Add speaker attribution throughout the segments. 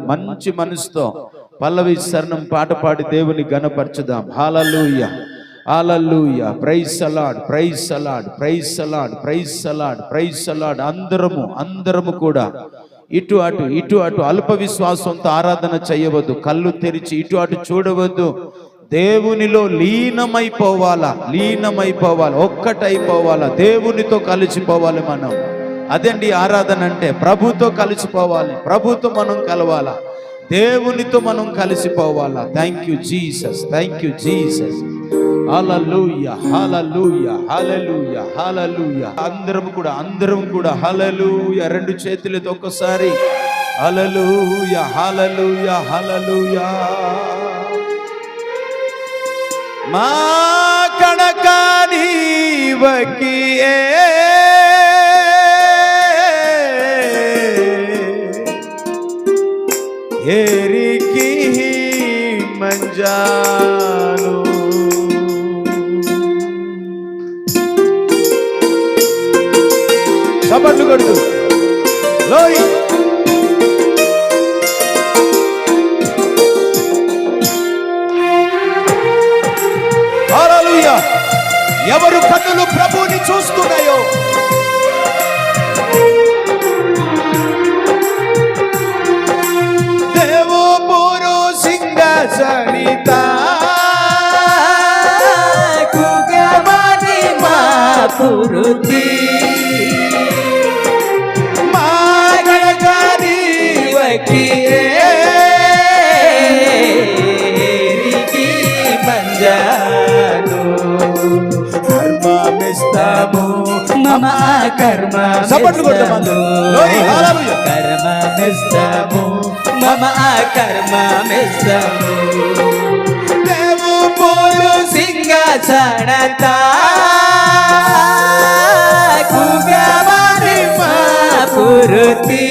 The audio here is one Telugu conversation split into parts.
Speaker 1: మంచి మనసుతో పల్లవి శరణం పాట పాడి దేవుని ఘనపరచుదాం. హల్లెలూయా హల్లెలూయా. ప్రైజ్ అలాడ్, ప్రైజ్ అలాడ్, ప్రైజ్ అలాడ్, ప్రైజ్ అలాడ్, ప్రైజ్ అలాడ్. అందరము కూడా ఇటు అటు అల్ప విశ్వాసంతో ఆరాధన చేయవద్దు. కళ్ళు తెరిచి ఇటు అటు చూడవద్దు. దేవునిలో లీనమైపోవాలా, ఒక్కటైపోవాలా, దేవునితో కలిసిపోవాలి. మనం అదండి ఆరాధన అంటే. ప్రభుతో కలిసిపోవాలి, ప్రభుతో మనం కలవాలా, దేవునితో మనం కలిసిపోవాలా. Thank you Jesus, thank you Jesus. Hallelujah hallelujah hallelujah hallelujah. అందరం కూడా హల్లెలూయా. రెండు చేతులతో ఒక్కసారి హల్లెలూయా హల్లెలూయా హల్లెలూయా. మా కణకానీవకియే ఏరికి మంజాను. చప్పట్లు కొడుతూ లోయ్. హల్లెలూయా. ఎవరు కన్నులు ప్రభువుని చూస్తున్నాయో దేవో పూరు సింహాసనిత కుగమని మా పురుతి మా గణకానీవకియే ఏరికి మంజాను. కర్మమిస్తాము మమ కర్మమిస్తాము, కర్మమిస్తాము మమ కర్మమిస్తాము. దేవు పూరు సింహాసనత కుగమని మా పురుతి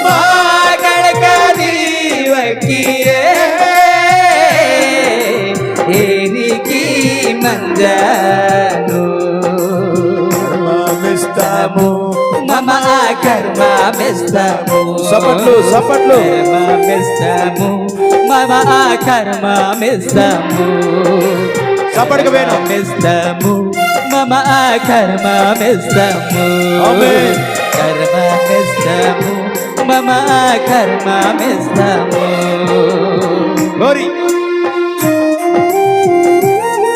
Speaker 1: మా గణకానీవకియే ఏరికి మంజాను. కర్మమిస్తాము మమ కర్మమిస్తాము. సపట్లు కర్మమిస్తాము మమ కర్మమిస్తాము. సపడక వేణమిస్తాము మమ కర్మమిస్తాము. కర్మమిస్తాము మమ కర్మమిస్తాము. గ్లోరీ.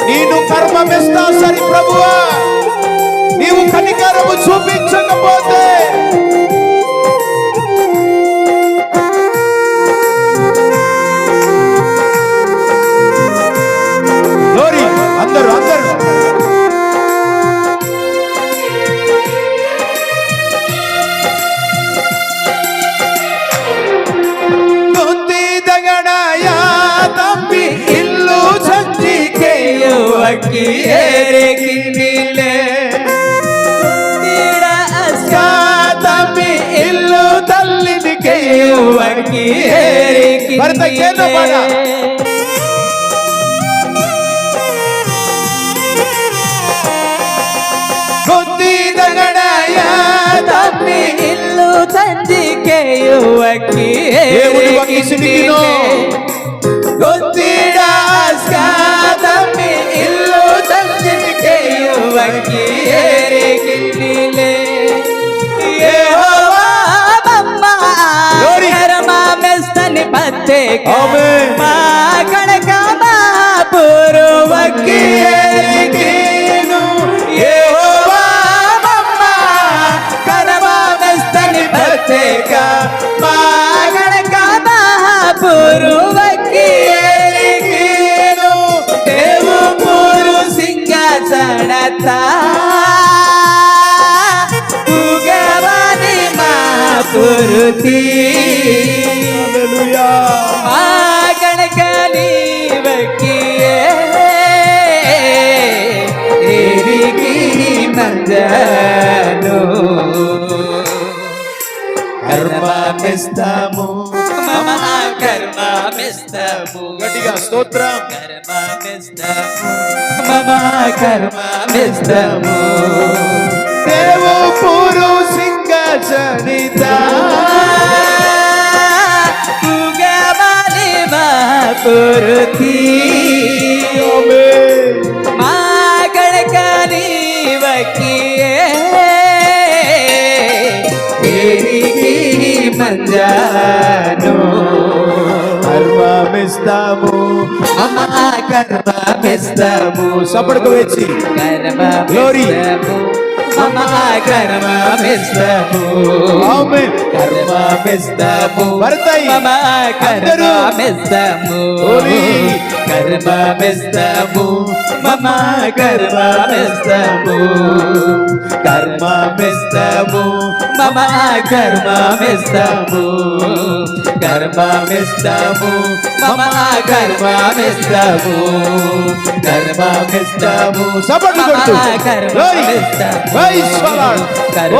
Speaker 1: నేను కర్మమిస్తా సరి ప్రభువా, నీవు కనికరము చూపించకపోతే అందరూ గొంతి దగడాయ తంబి ఇల్లు సంజికేయువకి ఏరికి నీలే తంబి ఇల్లు తల్లిదికేయువకి ఏరికి నీలే. తమ్మి ఇల్లు సంజికేయువకి ఏరికి నీలే. గొంతిడాస్కా తమ్మి ఇల్లు సంజికేయువకి ఏరికి నీలే. యెహోవా మమ్మ కర్మమిస్తని పత్తేక మా కణక మా పూర్వకి ఏరికిను. యెహోవా మమ్మ కర్మమిస్తని పత్తేక మా కణక మా పూర్వకి ఏరికిను. దేవు పూరు సింహాసనత కుగమని మా పురుతి మా గణకానీవకియే ఏరికి మంజాను. కర్మమిస్తాము మమ కర్మమిస్తాము. గట్టిగా స్తోత్రం. కర్మమిస్తాము మమ కర్మమిస్తాము. దేవో పూరు సింహాసనిత
Speaker 2: पूर्ति मागण करी वकिए मंजानो
Speaker 1: కర్మమిస్తాము
Speaker 2: మమా కర్మమిస్తాము
Speaker 1: సపడుకు వచ్చి గ్లోరీ
Speaker 2: మమా కర్మమిస్తాము
Speaker 1: ఆమేన్
Speaker 2: కర్మమిస్తాము
Speaker 1: భర్తై
Speaker 2: మమా కర్మమిస్తాము కర్మమిస్తాము మమా కర్మమిస్తాము కర్మమిస్తాము మమా కర్మమిస్తాము కర్మమిస్తాము మమా కర్మమిస్తాము కర్మమిస్తాము
Speaker 1: సపడు కొట్టు గ్లోరీ వైశ్వలాడ్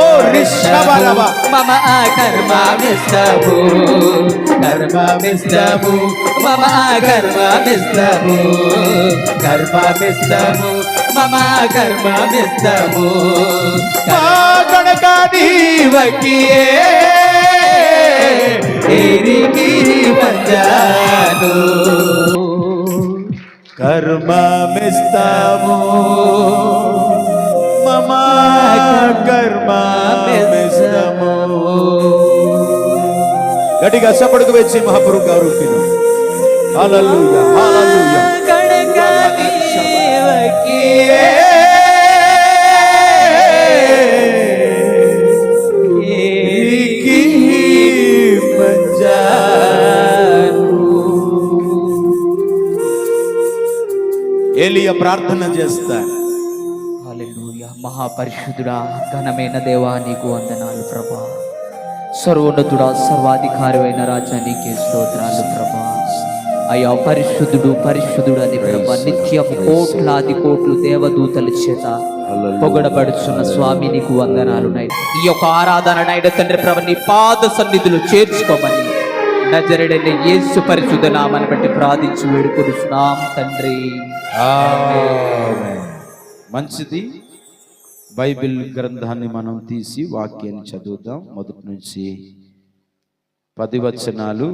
Speaker 1: ఓ రిషభరవ
Speaker 2: మమా కర్మమిస్తాము కర్మమిస్తాము మమా కర్మమిస్తాము కర్మమిస్తాము మమా కర్మమిస్తాము
Speaker 1: గణకాది
Speaker 2: వకియే ఎరికి పంజాను
Speaker 1: కర్మమిస్తాము మమా కర్మమిస్తాము గట్టిగా సపడుకు వచ్చి మహాపురు గారు హల్లెలూయా హల్లెలూయా
Speaker 2: గణకాది వకియే
Speaker 1: ఏలియా ప్రార్థన చేస్తారు.
Speaker 2: హల్లెలూయా. మహాపరిశుద్ధుడా, ఘనమైన దేవా, నీకు వందనాలు ప్రభా. సర్వోన్నతుడా, సర్వాధికారి రాజా, నీకే స్తోత్రాలు ప్రభా. అయ్యా పరిశుద్ధుడు పరిశుద్ధుడు అని ప్రభా నిత్యం కోట్లాది కోట్లు దేవదూతల చేత పొగడబడుచున్న స్వామి, నీకు వందనాలు నైనా. ఈ యొక్క ఆరాధన నైనా తండ్రి ప్రభా నీ పాద సన్నిధిలో చేర్చుకోమని నజరేయుడైన యేసు పరిశుద్ధ నామాన్ని బట్టి ప్రార్థించి వేడుకొనుచున్నాం తండ్రి.
Speaker 1: ఆమేన్. మంచిది. బైబిల్ గ్రంథాన్ని మనం తీసి వాక్యాన్ని చదువుదాం. మొదటి నుంచి 10 వచనాలు.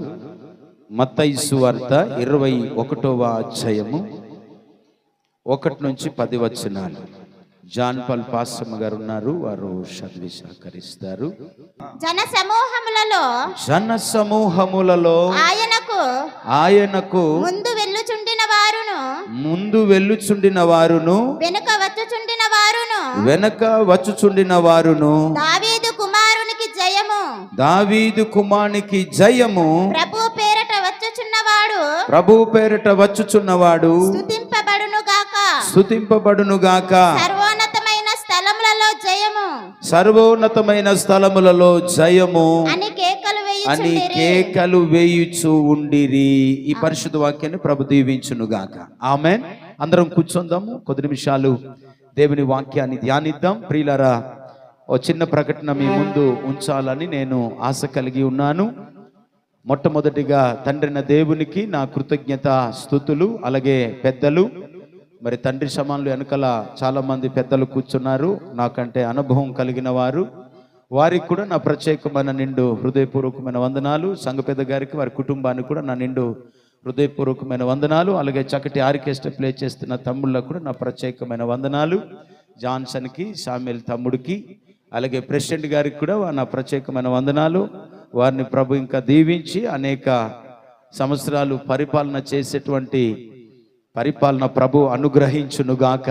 Speaker 1: మత్తయి సువార్త 21వ అధ్యాయము 1 నుంచి 10 వచనాలు. జాన్ పాల్ పాస్టమ్ గారు ఉన్నారు, వారు చదివి సహకరిస్తారు.
Speaker 3: జన సమూహములలో ఆయనకు ముందు వెళ్ళుచుండిన వారును
Speaker 1: వెనక వచ్చుచుండిన వారును దావీదు కుమారునికి జయము ప్రభు పేరట వచ్చుచున్నవాడు స్తుతింపబడును గాక సర్వోన్నతమైన స్థలములలో జయము అని కేకలు వేయుచు ఉండిరి. ఈ పరిశుద్ధ వాక్యాన్ని ప్రభు దీవించును గాక. ఆమేన్. అందరం కూర్చుందాము, కొద్ది నిమిషాలు దేవుని వాక్యాన్ని ధ్యానిద్దాం. ప్రియులారా, ఓ చిన్న ప్రకటన మీ ముందు ఉంచాలని నేను ఆశ కలిగి ఉన్నాను. మొట్టమొదటిగా తండ్రిన దేవునికి నా కృతజ్ఞత స్తుతులు. అలాగే పెద్దలు, మరి తండ్రి సమానులు వెనకాల చాలా మంది పెద్దలు కూర్చున్నారు, నాకంటే అనుభవం కలిగిన వారు. వారికి కూడా నా ప్రత్యేకమైన నిండు హృదయపూర్వకమైన వందనాలు. సంఘ పెద్ద గారికి, వారి కుటుంబానికి కూడా నా నిండు హృదయపూర్వకమైన వందనాలు. అలాగే చక్కటి ఆర్కెస్ట్రా ప్లే చేస్తున్న తమ్ముళ్ళకు కూడా నా ప్రత్యేకమైన వందనాలు. జాన్సన్కి, శామ్యుల్ తమ్ముడికి, అలాగే ప్రెసిడెంట్ గారికి కూడా నా ప్రత్యేకమైన వందనాలు. వారిని ప్రభు ఇంకా దీవించి అనేక సంవత్సరాలు పరిపాలన చేసేటువంటి పరిపాలన ప్రభు అనుగ్రహించునుగాక.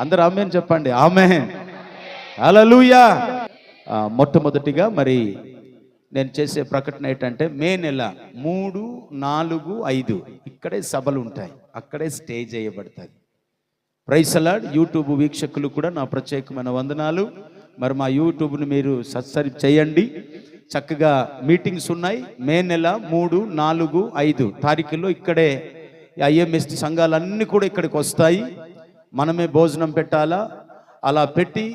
Speaker 1: అందరూ ఆమేన్ చెప్పండి. ఆమేన్. హల్లెలూయా. మొట్టమొదటిగా మరి నేను చేసే ప్రకటన ఏంటంటే, మే నెల 3, 4, 5 ఇక్కడే సభలు ఉంటాయి, అక్కడే స్టేజ్ చేయబడతాయి. Praise the lord. యూట్యూబ్ వీక్షకులు కూడా నా ప్రత్యేకమైన వందనాలు. మరి మా యూట్యూబ్ని మీరు సబ్స్క్రైబ్ చేయండి. చక్కగా మీటింగ్స్ ఉన్నాయి. మే నెల 3, 4, 5 తారీఖుల్లో ఇక్కడే ఐఎంఎస్టి సంఘాలన్నీ కూడా ఇక్కడికి వస్తాయి. మనమే భోజనం పెట్టాలా, అలా పెట్టి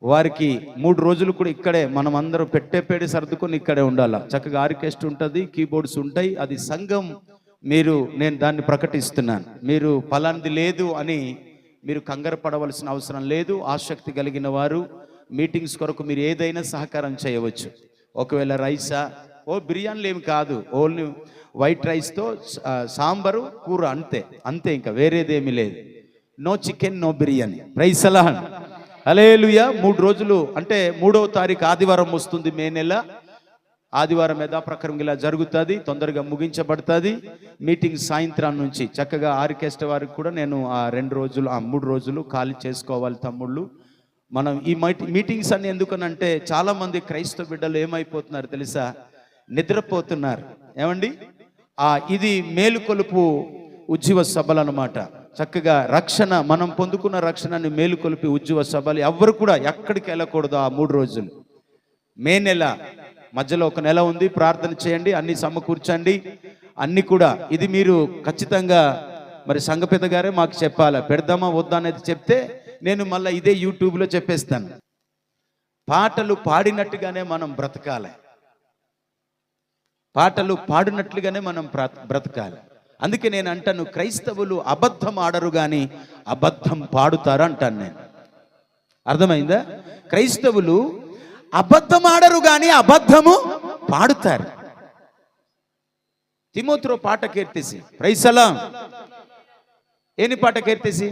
Speaker 1: వారికి 3 రోజులు కూడా ఇక్కడే మనం అందరం పెట్టేపేడి సర్దుకొని ఇక్కడే ఉండాలా. చక్కగా ఆర్కెస్ట్రా ఉంటుంది, కీబోర్డ్స్ ఉంటాయి. అది సంఘం. నేను దాన్ని ప్రకటిస్తున్నాను. మీరు ఫలాంది లేదు అని మీరు కంగారు పడవలసిన అవసరం లేదు. ఆసక్తి కలిగిన వారు మీటింగ్స్ కొరకు మీరు ఏదైనా సహకారం చేయవచ్చు. ఒకవేళ రైసా, బిర్యానీలు ఏమి కాదు, ఓన్లీ వైట్ రైస్తో సాంబారు కూర, అంతే అంతే, ఇంకా వేరేదేమీ లేదు. No chicken, no biryani. Praise అలాడ్. హల్లెలూయా. 3 రోజులు అంటే 3వ తారీఖు ఆదివారం వస్తుంది, మే నెల ఆదివారం యథాప్రకారం ఇలా జరుగుతుంది, తొందరగా ముగించబడుతుంది. మీటింగ్ సాయంత్రం నుంచి చక్కగా ఆర్కెస్ట్రా వారికి కూడా నేను ఆ 3 రోజులు ఖాళీ చేసుకోవాలి తమ్ముళ్ళు. మనం ఈ మీటింగ్స్ అన్ని ఎందుకనంటే చాలామంది క్రైస్తవ బిడ్డలు ఏమైపోతున్నారు తెలుసా, నిద్రపోతున్నారు. ఏమండి, ఇది మేలుకొలుపు ఉజ్జీవ సభలు అన్నమాట. చక్కగా రక్షణ, మనం పొందుకున్న రక్షణని మేలుకొలిపి ఉజ్జీవ సభలు. ఎవ్వరు కూడా ఎక్కడికి వెళ్ళకూడదు ఆ 3 రోజులు. మే నెల మధ్యలో 1 నెల ఉంది, ప్రార్థన చేయండి, అన్ని సమకూర్చండి, అన్ని కూడా. ఇది మీరు ఖచ్చితంగా మరి సంఘపిత గారే మాకు చెప్పాలి, పెడదామా వద్దా అనేది చెప్తే నేను మళ్ళీ ఇదే యూట్యూబ్లో చెప్పేస్తాను. పాటలు పాడినట్టుగానే మనం బ్రతకాలి, పాటలు పాడినట్లుగానే మనం బ్రతకాలి. అందుకే నేను అంటాను, క్రైస్తవులు అబద్ధం ఆడరు కానీ అబద్ధం పాడుతారు అంటాను నేను. అర్థమైందా? క్రైస్తవులు అబద్ధం ఆడరు కానీ అబద్ధము పాడుతారు. తిమోతిలో పాట కీర్తిసి, ప్రైజ్ సలాం. ఏని పాట కీర్తిసి?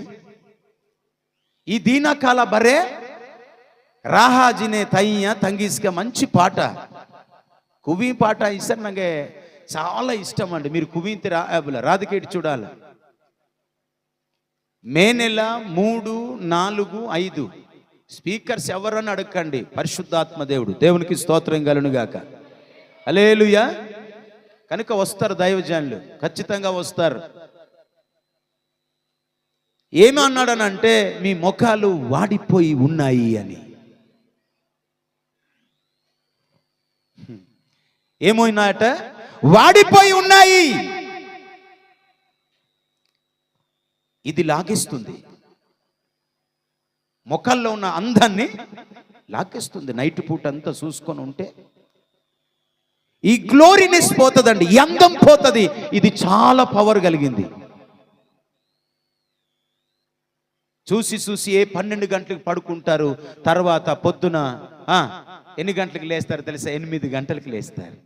Speaker 1: ఈ దీనకాల బరే రాహాజినే తయ్య తంగీస్క. మంచి పాట, కువి పాట. ఇస్తారు నాకు చాలా ఇష్టం అండి. మీరు కువింతి రాధికేటి చూడాలి. మే నెల 3, 4, 5 స్పీకర్స్ ఎవరని అడగండి, పరిశుద్ధాత్మ దేవుడు. దేవునికి స్తోత్రం కలుగునుగాక. హల్లెలూయా. కనుక వస్తారు దైవజనులు, ఖచ్చితంగా వస్తారు. ఏమి అన్నాడనంటే మీ ముఖాలు వాడిపోయి ఉన్నాయి అని. ఏమైనాయట? వాడిపోయి ఉన్నాయి. ఇది లాగేస్తుంది, ముఖాల్లో ఉన్న అందాన్ని లాగేస్తుంది. నైట్ పూట అంతా చూసుకొని ఉంటే ఈ గ్లోరీనెస్ పోతుందండి, ఈ అందం పోతుంది. ఇది చాలా పవర్ కలిగింది. చూసి 12 గంటలకు పడుకుంటారు, తర్వాత పొద్దున ఎన్ని గంటలకు లేస్తారు తెలుసా? 8 గంటలకు లేస్తారు.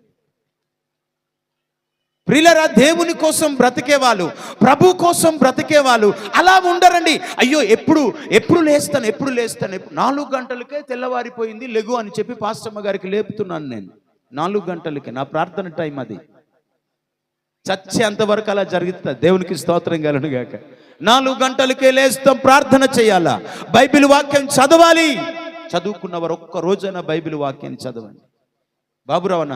Speaker 1: ప్రియులారా, దేవుని కోసం బ్రతికేవాళ్ళు, ప్రభు కోసం బ్రతికేవాళ్ళు అలా ఉండరండి. అయ్యో ఎప్పుడు లేస్తాను 4 గంటలకే తెల్లవారిపోయింది, లెగు అని చెప్పి పాస్టమ్మ గారికి లేపుతున్నాను నేను. 4 గంటలకే నా ప్రార్థన టైం అది. చచ్చేంతవరకు అలా జరుగుతుంది. దేవునికి స్తోత్రం కలుగునుగాక. 4 గంటలకే లేస్తాం, ప్రార్థన చేయాలా, బైబిల్ వాక్యం చదవాలి. చదువుకున్నవారు ఒక్క రోజైనా బైబిల్ వాక్యాన్ని చదవండి. బాబురావణ,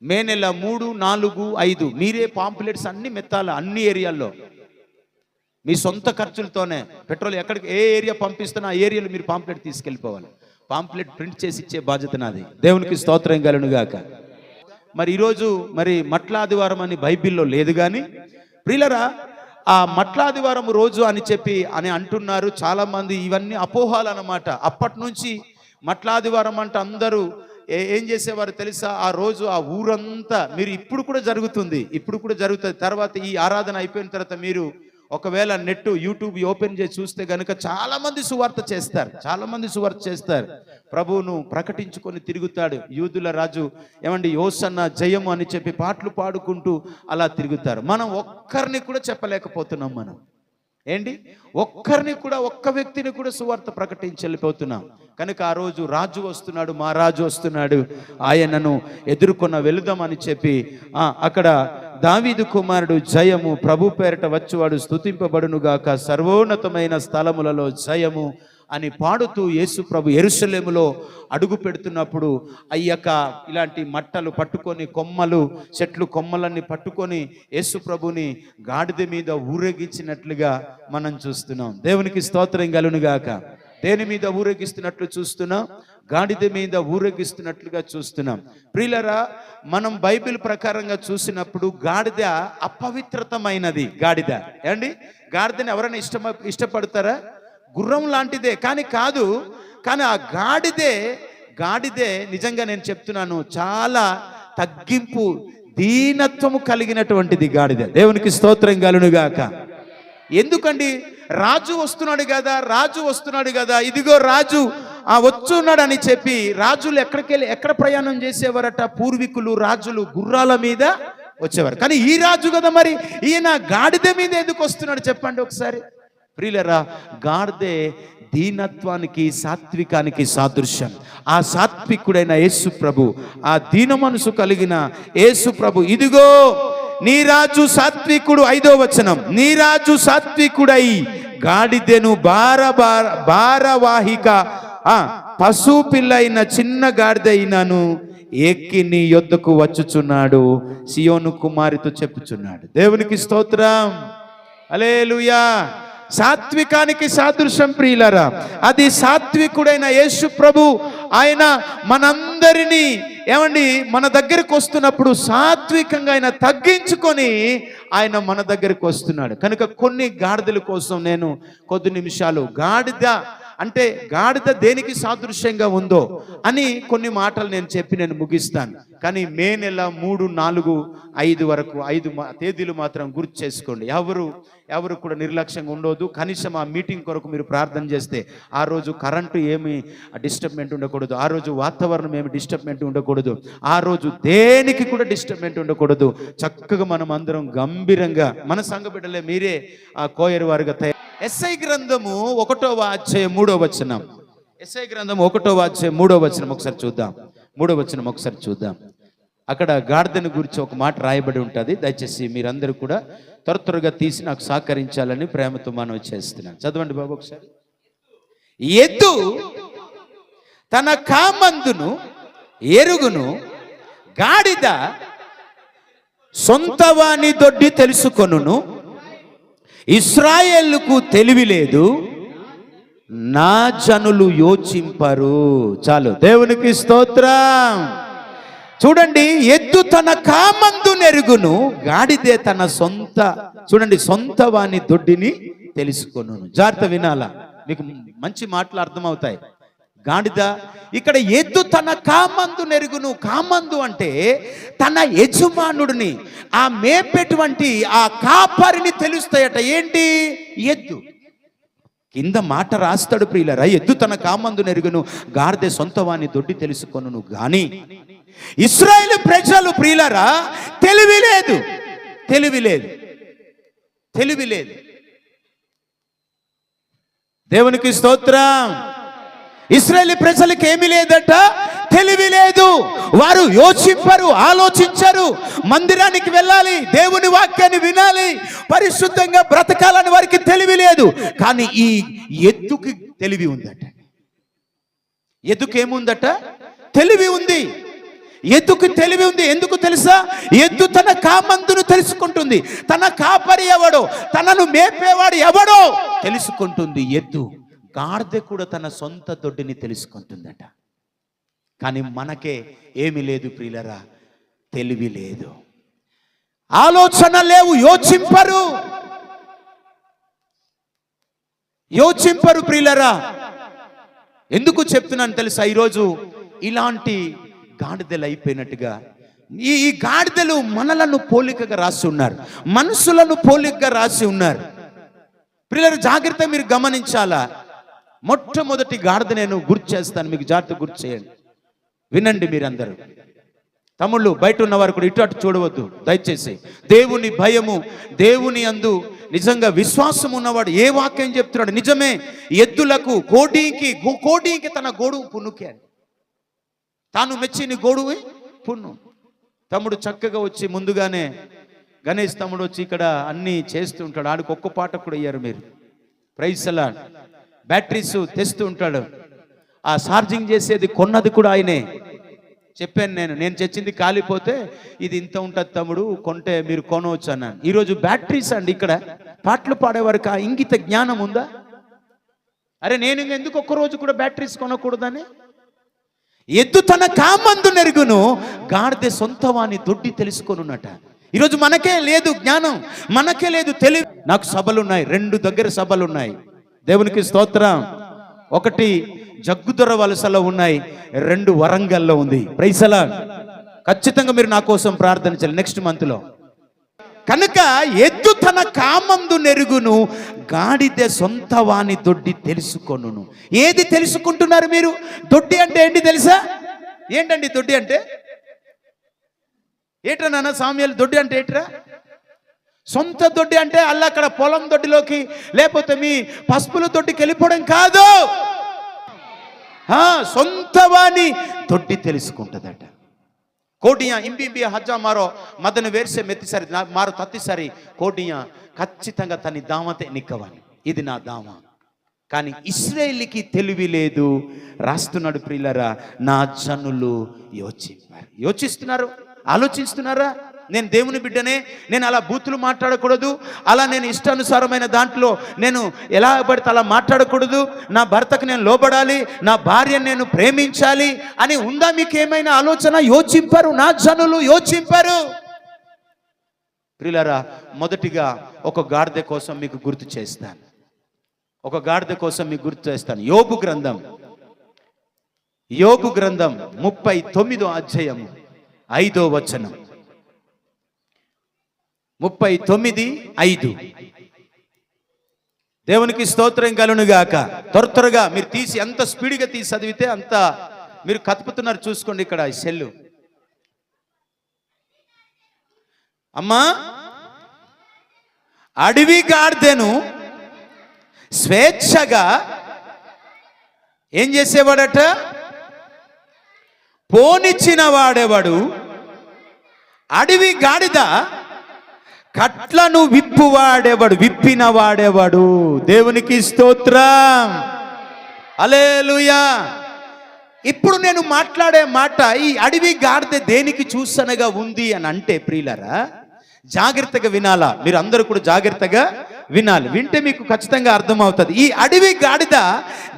Speaker 1: మే నెల 3, 4, 5 మీరే పాంప్లెట్స్ అన్ని మెత్తాల, అన్ని ఏరియాల్లో మీ సొంత ఖర్చులతోనే. పెట్రోల్ ఎక్కడికి ఏ ఏరియా పంపిస్తున్నా ఆ ఏరియాలో మీరు పాంప్లెట్ తీసుకెళ్ళిపోవాలి. పాంప్లెట్ ప్రింట్ చేసి ఇచ్చే బాధ్యత నాది. దేవునికి స్తోత్రం కలుగునుగాక. మరి ఈరోజు మరి మట్లాదివారం అని బైబిల్లో లేదు, కానీ ప్రియులరా ఆ మట్లాదివారం రోజు అని చెప్పి అంటున్నారు చాలా మంది. ఇవన్నీ అపోహాలు అన్నమాట. అప్పటి నుంచి మట్లాదివారం అంటే అందరూ ఏం చేసేవారు తెలుసా? ఆ రోజు ఆ ఊరంతా, మీరు ఇప్పుడు కూడా జరుగుతుంది. తర్వాత ఈ ఆరాధన అయిపోయిన తర్వాత మీరు ఒకవేళ నెట్ యూట్యూబ్ ఓపెన్ చేసి చూస్తే కనుక చాలా మంది సువార్త చేస్తారు. ప్రభువును ప్రకటించుకొని తిరుగుతాడు. యూదుల రాజు ఏమండి యోసన్న జయము అని చెప్పి పాటలు పాడుకుంటూ అలా తిరుగుతారు. మనం ఒక్కరిని కూడా చెప్పలేకపోతున్నాం. మనం ఒక్కరిని కూడా, ఒక్క వ్యక్తిని కూడా సువార్త ప్రకటించి వెళ్ళిపోతున్నాం. కనుక ఆ రోజు రాజు వస్తున్నాడు, మా రాజు వస్తున్నాడు, ఆయనను ఎదుర్కొన్న వెళుదామని చెప్పి అక్కడ దావీదు కుమారుడు జయము, ప్రభు పేరట వచ్చువాడు స్తుతింపబడునుగాక, సర్వోన్నతమైన స్థలములలో జయము అని పాడుతూ యేసు ప్రభు యెరూషలేములో అడుగు పెడుతున్నప్పుడు అయ్యక ఇలాంటి మట్టలు పట్టుకొని, చెట్లు కొమ్మలన్నీ పట్టుకొని యేసు ప్రభుని గాడిద మీద ఊరేగించినట్లుగా మనం చూస్తున్నాం. దేవునికి స్తోత్రం కలుగునుగాక. దేని మీద ఊరేగిస్తున్నట్లు చూస్తున్నాం? గాడిద మీద ఊరేగిస్తున్నట్లుగా చూస్తున్నాం. ప్రియులరా, మనం బైబిల్ ప్రకారంగా చూసినప్పుడు గాడిద అపవిత్రతమైనది. గాడిదని ఎవరైనా ఇష్టపడతారా? గుర్రం లాంటిదే కానీ కాదు. కానీ ఆ గాడిదే నిజంగా నేను చెప్తున్నాను, చాలా తగ్గింపు, దీనత్వము కలిగినటువంటిది గాడిద. దేవునికి స్తోత్రం కలుగునుగాక. ఎందుకండి? రాజు వస్తున్నాడు కదా, ఇదిగో రాజు వచ్చున్నాడని చెప్పి రాజులు ఎక్కడ ప్రయాణం చేసేవారట? పూర్వీకులు రాజులు గుర్రాల మీద వచ్చేవారు. కానీ ఈ రాజు కదా, మరి ఈయన గాడిద మీద ఎందుకు వస్తున్నాడు చెప్పండి ఒకసారి. ప్రియులరా, గాడిదే దీనత్వానికి సాత్వికానికి సాదృశ్యం. ఆ సాత్వికుడైన యేసు ప్రభు, ఆ దీన మనసు కలిగిన యేసు ప్రభు, ఇదిగో నీ రాజు సాత్వికుడు, 5వ వచనం, నీ రాజు సాత్వికుడై గాడిదెను భారవాహిక పశు పిల్లైన చిన్న గాడిదైనను ఎక్కి నీ యొద్దకు వచ్చుచున్నాడు, సియోను కుమారితో చెప్పుచున్నాడు. దేవునికి స్తోత్రం, హల్లెలూయా. సాత్వికానికి సాదృశ్యం ప్రియులారా, అది సాత్వికుడైన యేసు ప్రభు. ఆయన మనందరినీ మన దగ్గరకు వస్తున్నప్పుడు సాత్వికంగా ఆయన తగ్గించుకొని ఆయన మన దగ్గరకు వస్తున్నాడు. కనుక కొన్ని గాడిదల కోసం నేను కొద్ది నిమిషాలు, గాడిద దేనికి సాదృశ్యంగా ఉందో అని కొన్ని మాటలు నేను చెప్పి నేను ముగిస్తాను. కానీ మే నెల 3, 4, 5 వరకు 5 తేదీలు మాత్రం గుర్తు చేసుకోండి. ఎవరు కూడా నిర్లక్ష్యంగా ఉండవద్దు. కనీసం ఆ మీటింగ్ కొరకు మీరు ప్రార్థన చేస్తే ఆ రోజు కరెంటు ఏమి డిస్టర్బెంట్ ఉండకూడదు, ఆ రోజు వాతావరణం ఏమి డిస్టర్బెంట్ ఉండకూడదు, ఆ రోజు దేనికి కూడా డిస్టర్బెంట్ ఉండకూడదు. చక్కగా మనం అందరం గంభీరంగా, మన సంఘ బిడ్డలే మీరే ఆ కోయర్ వారుగా తయారు. ఎస్ఐ గ్రంథము 1వ అధ్యాయం 3వ వచనం. ఎస్ఐ గ్రంథం 1వ అధ్యాయం 3వ వచనం ఒకసారి చూద్దాం. 3వ వచనం ఒకసారి చూద్దాం. అక్కడ గాడిదను గురించి ఒక మాట రాయబడి ఉంటుంది. దయచేసి మీరందరూ కూడా త్వరగా తీసి నాకు సహకరించాలని ప్రేమతో మనం చేస్తున్నాను. చదవండి బాబు ఒకసారి. ఎద్దు తన కామందును ఎరుగును, గాడిద సొంతవాని దొడ్డి తెలుసుకొనును, ఇశ్రాయేలుకు తెలివి లేదు, నా జనులు యోచింపరు. చాలు, దేవునికి స్తోత్రం. చూడండి, ఎద్దు తన కామందు నెరుగును, గాడిదే తన సొంత వాని దొడ్డిని తెలుసుకొను. జాగ్రత్త వినాలా, మీకు మంచి మాటలు అర్థమవుతాయి. గాడిద, ఇక్కడ ఎద్దు తన కామందు నెరుగును. కామందు అంటే తన యజమానుడిని, ఆ మేపేటువంటి ఆ కాపరిని తెలుస్తాయట. ఏంటి? ఎద్దు. కింద మాట రాస్తాడు ప్రియులరా, ఎద్దు తన కామందు నెరుగును, గాడిద సొంతవాని దొడ్డి తెలుసుకొను. గాని ఇశ్రాయేలు ప్రజలు ప్రియులరా, తెలివి లేదు. దేవునికి స్తోత్రం. ఇశ్రాయేలు ప్రజలకు ఏమీ లేదట, తెలివి లేదు. వారు యోచింపరు, ఆలోచించరు. మందిరానికి వెళ్ళాలి, దేవుని వాక్యాన్ని వినాలి, పరిశుద్ధంగా బ్రతకాలని వారికి తెలివి లేదు. కానీ ఈ ఎద్దుకి తెలివి ఉందట. ఎద్దుకేముందట? తెలివి ఉంది. ఎద్దుకు తెలివి ఉంది. ఎందుకు తెలుసా? ఎద్దు తన కామందును తెలుసుకుంటుంది. తన కాపరి ఎవడో, తనను మేపేవాడు ఎవడో తెలుసుకుంటుంది ఎద్దు. గాడిద కూడా తన సొంత దొడ్డిని తెలుసుకుంటుందట. కానీ మనకే ఏమి లేదు ప్రియులరా, తెలివి లేదు, ఆలోచన లేవు, యోచింపరు ప్రియులరా. ఎందుకు చెప్తున్నాను తెలుసా? ఈరోజు ఇలాంటి గాడిదలు అయిపోయినట్టుగా ఈ గాడిదలు మనలను పోలికగా రాసి ఉన్నారు, మనుషులను పోలికగా రాసి ఉన్నారు. ప్రియులారా, జాగ్రత్త, మీరు గమనించాలా. మొట్టమొదటి గాడిద నేను గుర్తు చేస్తాను, మీకు జాగ్రత్త గుర్తు చేయండి, వినండి మీరందరూ. తమ్ముళ్ళు, బయట ఉన్నవారు కూడా ఇటు అటు చూడవద్దు దయచేసి. దేవుని భయము, దేవుని యందు నిజంగా విశ్వాసం ఉన్నవాడు ఏ వాక్యం చెప్తున్నాడు నిజమే. ఎద్దులకు కోడికి తన గోడువు పున్నుకే, తాను మెచ్చిన గోడువి పున్ను. తమ్ముడు చక్కగా వచ్చి ముందుగానే, గణేష్ తమ్ముడు వచ్చి ఇక్కడ అన్నీ చేస్తూ ఉంటాడు. ఆడికి ఒక్క పాట కూడా అయ్యారు మీరు. ప్రైజ్ అలాడ్. బ్యాటరీస్ తెస్తూ ఉంటాడు, ఆ ఛార్జింగ్ చేసేది కొన్నది కూడా ఆయనే. చెప్పాను నేను తెచ్చింది కాలిపోతే ఇది ఇంత ఉంటుంది తమ్ముడు, కొంటే మీరు కొనవచ్చు అన్నాను. ఈరోజు బ్యాటరీస్ అండి. ఇక్కడ పాటలు పాడేవారికి ఆ ఇంగిత జ్ఞానం ఉందా? అరే, నేను ఎందుకు ఒక్కరోజు కూడా బ్యాటరీస్ కొనకూడదని. ఎద్దు తన కామందు నెరుగును, గాడిద సొంతవాని దొడ్డి తెలుసుకొనున్నట. ఈరోజు మనకే లేదు జ్ఞానం, మనకే లేదు తెలివి. నాకు సభలున్నాయి, 2 దగ్గర సభలున్నాయి. దేవునికి స్తోత్రం. ఒకటి జగ్గుదొర వలసలో ఉన్నాయి, 2 వరంగల్లో ఉంది. ప్రైజ్ అలాడ్. ఖచ్చితంగా మీరు నా కోసం ప్రార్థన చేయాలి. నెక్స్ట్ మంత్లో కనుక ఎద్దు తన కామందు నెరుగును, గాడిద సొంత వాని దొడ్డి తెలుసుకొనును. ఏది తెలుసుకుంటున్నారు మీరు? దొడ్డి అంటే ఏంటి తెలుసా? ఏంటండి దొడ్డి అంటే? ఏట్రా నాన్న సామ్యాలు, దొడ్డి అంటే ఏట్రా? సొంత దొడ్డి అంటే అలా అక్కడ పొలం దొడ్డిలోకి లేకపోతే మీ పసుపుల దొడ్డికి వెళ్ళిపోవడం కాదు. సొంత వాని దొడ్డి తెలుసుకుంటుందట. కోటియా ఇంబింబి హజ్జా మారో మదను వేర్సే మెత్తిసరి మారో తత్తిసరి కోటియా ఖచ్చితంగా తని దామతే నిక్కవాని, ఇది నా దామ. కానీ ఇశ్రాయేలుకి తెలివి లేదు. రాస్తున్నాడు ప్రియులరా, నా జనులు యోచిస్తున్నారు, ఆలోచిస్తున్నారా? నేను దేవుని బిడ్డనే, నేను అలా బూతులు మాట్లాడకూడదు, అలా నేను ఇష్టానుసారమైన దాంట్లో నేను ఎలా పడితే అలా మాట్లాడకూడదు, నా భర్తకు నేను లోబడాలి, నా భార్యను నేను ప్రేమించాలి అని ఉందా మీకు ఏమైనా ఆలోచన? యోచింపరు, నా జనులు యోచింపరు. ప్రియులారా, మొదటిగా ఒక గాడిద కోసం మీకు గుర్తు చేస్తాను, ఒక గాడిద కోసం మీకు గుర్తు చేస్తాను. యోబు గ్రంథం 39వ అధ్యాయము 5వ వచనం. 39:5. దేవునికి స్తోత్రం కలుగునుగాక. త్వరగా మీరు తీసి, ఎంత స్పీడ్గా తీసి చదివితే అంత మీరు కతుపుతున్నారు. చూసుకోండి ఇక్కడ ఈ సెల్లు. అమ్మా, అడవి గాడిదను స్వేచ్ఛగా ఏం చేసేవాడట? పోనిచ్చిన వాడేవాడు. అడవి గాడిద కట్లను విప్పువాడేవాడు, విప్పిన వాడేవాడు. దేవునికి స్తోత్రం, హల్లెలూయా. ఇప్పుడు నేను మాట్లాడే మాట, ఈ అడవి గాడిద దేనికి చూసనగా ఉంది అని అంటే ప్రియులరా, జాగ్రత్తగా వినాలా. మీరు అందరూ కూడా జాగ్రత్తగా వినాలి, వింటే మీకు ఖచ్చితంగా అర్థమవుతుంది. ఈ అడవి గాడిద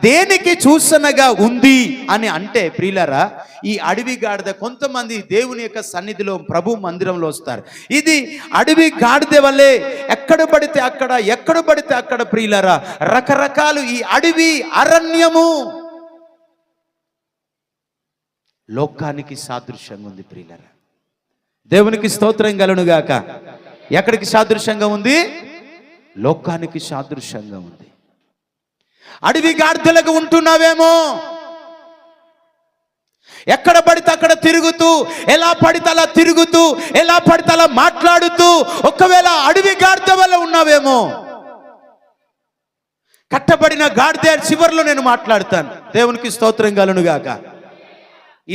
Speaker 1: దేనికి చూసనగా ఉంది అని అంటే ప్రియులరా, ఈ అడవి గాడిద కొంతమంది దేవుని యొక్క సన్నిధిలో ప్రభు మందిరంలో వస్తారు. ఇది అడవి గాడిద వల్లే ఎక్కడ పడితే అక్కడ ప్రియులరా రకరకాలు, ఈ అడవి అరణ్యము లోకానికి సాదృశ్యంగా ఉంది ప్రియులరా. దేవునికి స్తోత్రం కలుగునుగాక. ఎక్కడికి సాదృశ్యంగా ఉంది? లోకానికి సాదృశ్యంగా ఉంది. అడవి గాడిదలకు ఉంటున్నావేమో, ఎక్కడ పడితే అక్కడ తిరుగుతూ, ఎలా పడితే అలా తిరుగుతూ, ఎలా పడితే అలా మాట్లాడుతూ, ఒకవేళ అడవి గాడిద వల్ల ఉన్నావేమో. కట్టబడిన గాడిద చివరిలో నేను మాట్లాడతాను. దేవునికి స్తోత్రం కలుగునుగాక.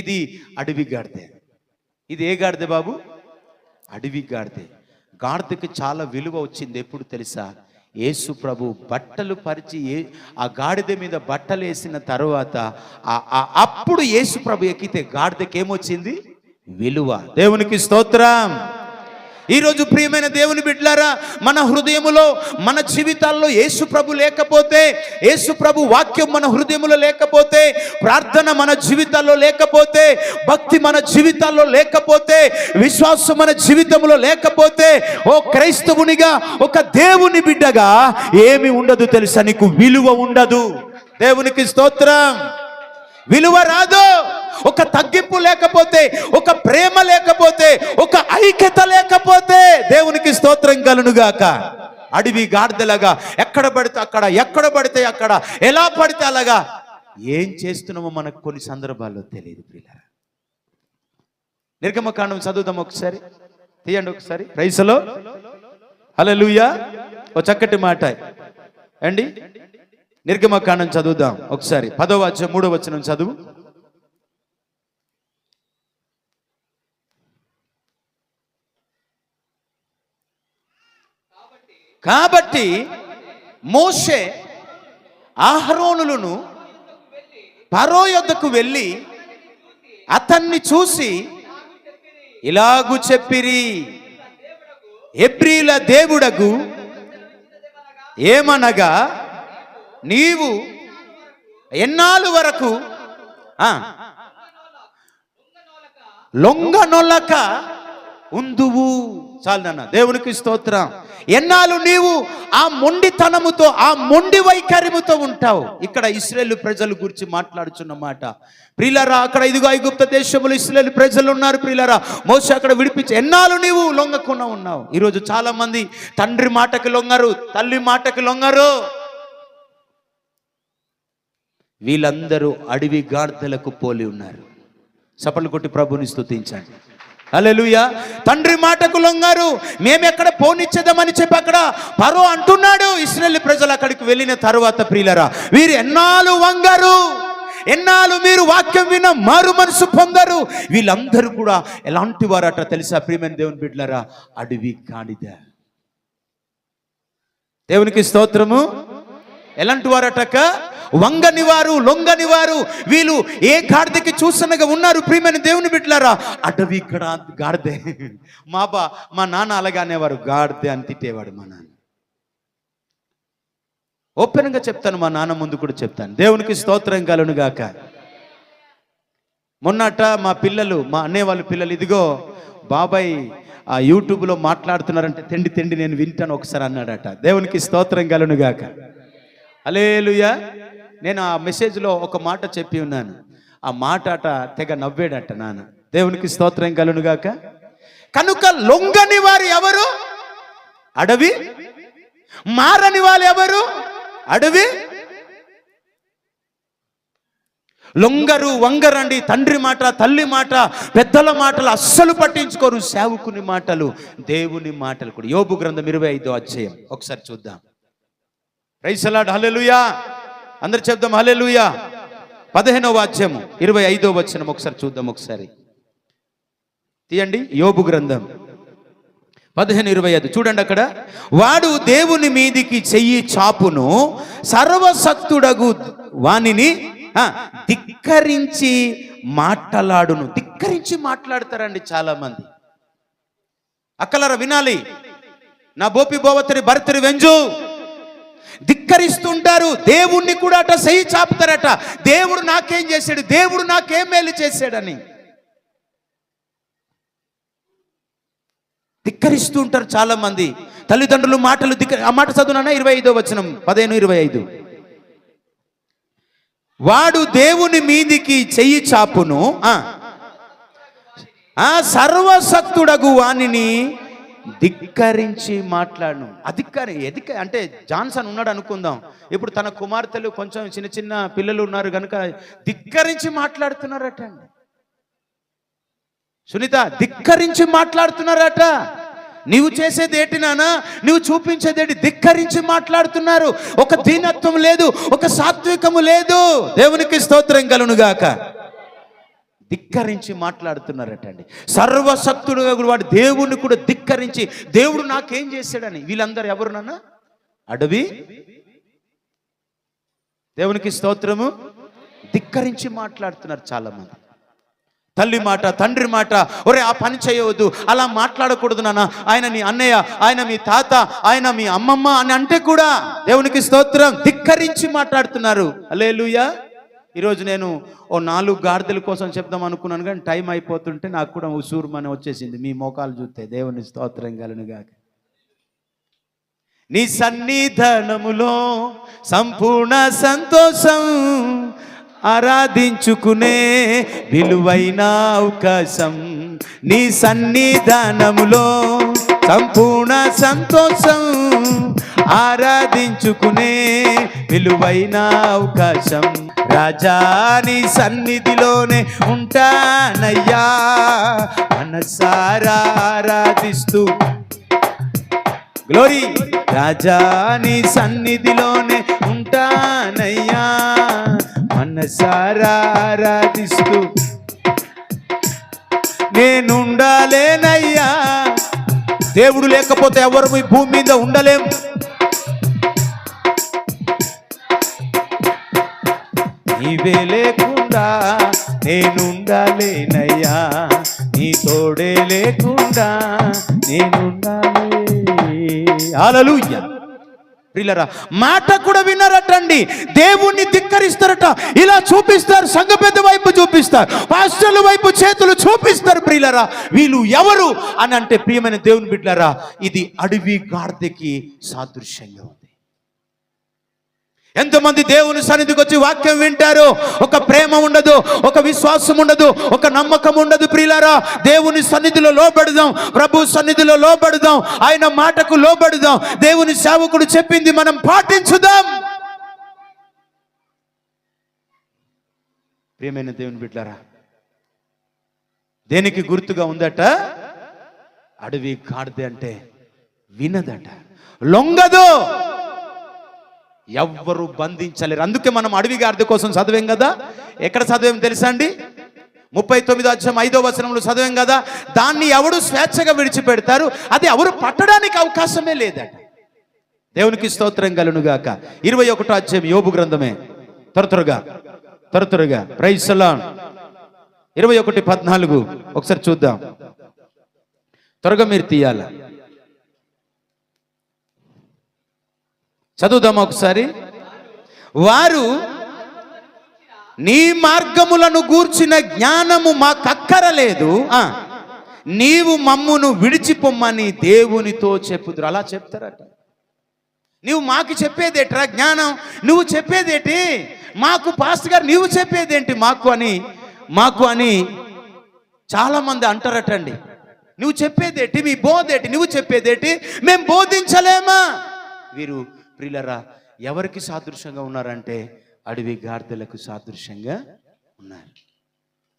Speaker 1: ఇది అడవి గాడిద. ఇది ఏ గాడిద బాబు? అడవి గాడిద. గాడిదకి చాలా విలువ వచ్చింది. ఎప్పుడు తెలుసా? యేసు ప్రభు బట్టలు పరిచి ఆ గాడిద మీద బట్టలు వేసిన తర్వాత అప్పుడు యేసు ప్రభు ఎక్కితే గాడిదకి ఏమొచ్చింది? విలువ. దేవునికి స్తోత్రం. ఈరోజు ప్రియమైన దేవుని బిడ్డలారా, మన హృదయములో, మన జీవితాల్లో యేసు ప్రభు లేకపోతే, యేసు ప్రభు వాక్యం మన హృదయములో లేకపోతే, ప్రార్థన మన జీవితాల్లో లేకపోతే, భక్తి మన జీవితాల్లో లేకపోతే, విశ్వాసం మన జీవితంలో లేకపోతే, ఓ క్రైస్తవునిగా, ఒక దేవుని బిడ్డగా ఏమి ఉండదు తెలుసా? నీకు విలువ ఉండదు. దేవునికి స్తోత్రం. విలువ రాదు. ఒక తగ్గింపు లేకపోతే, ఒక ప్రేమ లేకపోతే, ఒక ఐక్యత లేకపోతే, దేవునికి స్తోత్రం కలుగునుగాక. అడవి గాడిదలాగా ఎక్కడ పడితే అక్కడ ఎలా పడితే అలాగా ఏం చేస్తున్నామో మనకు కొన్ని సందర్భాల్లో తెలియదు ప్రియులారా. నిర్గమకాండం చదువుదాం ఒకసారి, తీయండి ఒకసారి. ప్రైజ్లో హల్లెలూయా. ఓ చక్కటి మాట అండి. నిర్గమకాండం చదువుదాం ఒకసారి. 10వ అధ్యాయం 3వ వచనం చదువు. కాబట్టి మోషే అహరోనులను ఫరో యొద్దకు వెళ్ళి అతన్ని చూసి ఇలాగు చెప్పిరి, హెబ్రీల దేవుడగు ఏమనగా, నీవు ఎన్నాళ్ళు వరకు లొంగనొలక ఉందువు. చాలు నాన్న, దేవునికి స్తోత్రం. ఎన్నాళ్ళు నీవు ఆ మొండితనముతో, ఆ మొండి వైఖరిముతో ఉంటావు. ఇక్కడ ఇశ్రాయేలు ప్రజల గురించి మాట్లాడుచున్న మాట ప్రియులారా. అక్కడ ఇదిగో ఐగుప్తు దేశంలో ఇశ్రాయేలు ప్రజలు ఉన్నారు ప్రియులారా. మోషే అక్కడ విడిపించి ఎన్నాళ్ళు నీవు లొంగకుండా ఉన్నావు. ఈరోజు చాలా మంది తండ్రి మాటకి లొంగరు, తల్లి మాటకి లొంగరు. వీళ్ళందరూ అడవి గాడిదలకు పోలి ఉన్నారు. చప్పట్లు కొట్టి ప్రభుని స్తుతించండి. హల్లెలూయా. తండ్రి మాటకు లొంగారు. మేమెక్కడ పోనిచ్చేద్దామని చెప్పి అక్కడ ఫరో అంటున్నాడు. ఇశ్రాయేలు ప్రజలు అక్కడికి వెళ్ళిన తరువాత ప్రియులరా, వీరు ఎన్నాళ్ళు వంగరు, ఎన్నాళ్ళు మీరు వాక్యం విన్న మారు మనసు పొందరు. వీళ్ళందరూ కూడా ఎలాంటి వారట తెలుసా ప్రియమైన దేవుని బిడ్డలారా? అడవి గాడిద. దేవునికి స్తోత్రము. ఎలాంటి వారటక? వంగని వారు, లొంగని వారు. వీళ్ళు ఏ గాడిదకి చూసనగా ఉన్నారు ప్రియమైన దేవుని బిడ్డలారా? అడవి గాడిదే. మా నాన్న అలాగే అనేవారు, గాడిదే అని తిట్టేవాడు మా నాన్న. ఓపెన్గా చెప్తాను, మా నాన్న ముందు కూడా చెప్తాను. దేవునికి స్తోత్రం కలుగును గాక. మొన్నట మా పిల్లలు, మా అన్నయ్య వాళ్ళ పిల్లలు, ఇదిగో బాబాయ్ ఆ యూట్యూబ్లో మాట్లాడుతున్నారంటే తెండి నేను వింటాను ఒకసారి అన్నాడట. దేవునికి స్తోత్రం కలుగును గాక. హల్లెలూయా. నేను ఆ మెసేజ్లో ఒక మాట చెప్పి ఉన్నాను. ఆ మాట అట తెగ నవ్వేడట నాన్న. దేవునికి స్తోత్రం కలుగును గాక. కనుక లొంగని వారు ఎవరు? అడవి. మారని వాళ్ళు ఎవరు? అడవి. లొంగరు, వంగరండి. తండ్రి మాట, తల్లి మాట, పెద్దల మాటలు అస్సలు పట్టించుకోరు. సేవకుని మాటలు, దేవుని మాటలు కూడా. యోబు గ్రంథం 25వ అధ్యాయం ఒకసారి చూద్దాం. Praise the lord. హల్లెలూయా. అందరు చెప్దాం హల్లెలూయా. 15వ అధ్యాయం 25వ వచనం ఒకసారి చూద్దాం. ఒకసారి తీయండి. యోబు గ్రంథం 15:25 చూడండి. అక్కడ వాడు దేవుని మీదికి చెయ్యి చాపును, సర్వశక్తుడగు వానిని ధిక్కరించి మాట్లాడును. ధిక్కరించి మాట్లాడతారండి చాలా మంది. అక్కలరా వినాలి. నా బోపి బోవతరి భర్తరి వెంజు ధిక్కరిస్తుంటారు. దేవుణ్ణి కూడా అట చెయ్యి చాపుతారట. దేవుడు నాకేం చేశాడు, దేవుడు నాకేం మేలు చేశాడని ధిక్కరిస్తూ ఉంటారు చాలా మంది. తల్లిదండ్రులు మాటలు ఆ మాట చదువునా 25వ వచనం 15:25. వాడు దేవుని మీదికి చెయ్యి చాపును, సర్వశక్తుడగు వానిని ధిక్కరించి మాట్లాడను. అంటే జాన్సన్ ఉన్నాడు అనుకుందాం. ఇప్పుడు తన కుమార్తెలు కొంచెం చిన్న పిల్లలు ఉన్నారు కనుక ధిక్కరించి మాట్లాడుతున్నారట అండి. సునీత, ధిక్కరించి మాట్లాడుతున్నారట. నీవు చేసేది ఏంటి నాన్న, నువ్వు చూపించేది ఏంటి? ధిక్కరించి మాట్లాడుతున్నారు. ఒక దీనత్వం లేదు, ఒక సాత్వికము లేదు. దేవునికి స్తోత్రం కలుగును గాక. ధిక్కరించి మాట్లాడుతున్నారటండి. సర్వశక్తుడుగా వాడు దేవుణ్ణి కూడా ధిక్కరించి, దేవుడు నాకేం చేశాడని. వీళ్ళందరూ ఎవరు నాన్న? అడవి. దేవునికి స్తోత్రము. ధిక్కరించి మాట్లాడుతున్నారు చాలా మంది. తల్లి మాట, తండ్రి మాట, ఒరే ఆ పని చేయవద్దు, అలా మాట్లాడకూడదు నాన్న, ఆయన నీ అన్నయ్య, ఆయన మీ తాత, ఆయన మీ అమ్మమ్మ అని అంటే కూడా దేవునికి స్తోత్రం ధిక్కరించి మాట్లాడుతున్నారు. హల్లెలూయా. ఈరోజు నేను 4 గాడిదల కోసం చెప్దాం అనుకున్నాను, కానీ టైం అయిపోతుంటే నాకు కూడా ఉసూరుమని వచ్చేసింది మీ మోకాలు చూస్తే. దేవుని స్తోత్రం కలుగును గాక. నీ సన్నిధానములో సంపూర్ణ సంతోషం, ఆరాధించుకునే విలువైన అవకాశం. నీ సన్నిధానములో సంపూర్ణ సంతోషం, ఆరాధించుకునే విలువైన అవకాశం. రాజా నీ సన్నిధిలోనే ఉంటానయ్యా, మనసారా ఆరాధిస్తూ. గ్లోరీ. రాజా నీ సన్నిధిలోనే ఉంటానయ్యా, మనసారా ఆరాధిస్తూ. నేనుండాలేనయ్యా. దేవుడు లేకపోతే ఎవరు ఈ భూమి మీద ఉండలేం. నీవే లేకుండా నేనుండాలేనయ్యా, నీ తోడే లేకుండా నేనుండాలే. హల్లెలూయా. ప్రియులరా, మాట కూడా వినరటండి, దేవుణ్ణి ధిక్కరిస్తారట. ఇలా చూపిస్తారు, సంఘ పెద్ద వైపు చూపిస్తారు, పాస్టర్ల వైపు చేతులు చూపిస్తారు. ప్రియులరా, వీళ్ళు ఎవరు అని అంటే, ప్రియమైన దేవుని బిడ్డలారా, ఇది అడవి గాడిదకి సాదృశ్యంగా ఉంది. ఎంతమంది దేవుని సన్నిధికి వచ్చి వాక్యం వింటారు, ఒక ప్రేమ ఉండదు, ఒక విశ్వాసం ఉండదు, ఒక నమ్మకం ఉండదు. ప్రియులారా, దేవుని సన్నిధిలో లోబడదాం, ప్రభు సన్నిధిలో లోబడదాం, ఆయన మాటకు లోబడదాం, దేవుని సేవకుడు చెప్పింది మనం పాటించుదాం. ప్రియమైన దేవుని బిడ్డలారా, దేనికి గుర్తుగా ఉందట? అడవి గాడిద అంటే వినదట, లొంగదు, ఎవ్వరు బంధించలేరు. అందుకే మనం అడవి గాడిద కోసం చదివాం కదా. ఎక్కడ చదివాం తెలుసా అండి? 39వ అధ్యాయం 5వ వచనంలో చదివాం కదా. దాన్ని ఎవడు స్వేచ్ఛగా విడిచిపెడతారు, అది ఎవరు పట్టడానికి అవకాశమే లేదట. దేవునికి స్తోత్రం కలుగును గాక. 21వ అధ్యాయం యోబు గ్రంథమే, త్వరగా ప్రైజ్ ది లార్డ్. 21:14 ఒకసారి చూద్దాం, త్వరగా మీరు తీయాల, చదువుదామా ఒకసారి. వారు నీ మార్గములను గూర్చిన జ్ఞానము మాకక్కరలేదు, నీవు మమ్మును విడిచిపోమ్మని దేవునితో చెప్పుదురు. అలా చెప్తారట. నువ్వు మాకు చెప్పేదేట్రా జ్ఞానం, నువ్వు చెప్పేదేటి మాకు, పాస్టర్ గారు నువ్వు చెప్పేదేంటి మాకు అని చాలా మంది అంటారటండి. నువ్వు చెప్పేదేటి, మీ బోధేటి, నువ్వు చెప్పేదేటి, మేము బోధించలేమా? వీరు ప్రియులరా ఎవరికి సాదృశ్యంగా ఉన్నారంటే అడవి గాడిదలకు సాదృశ్యంగా ఉన్నారు.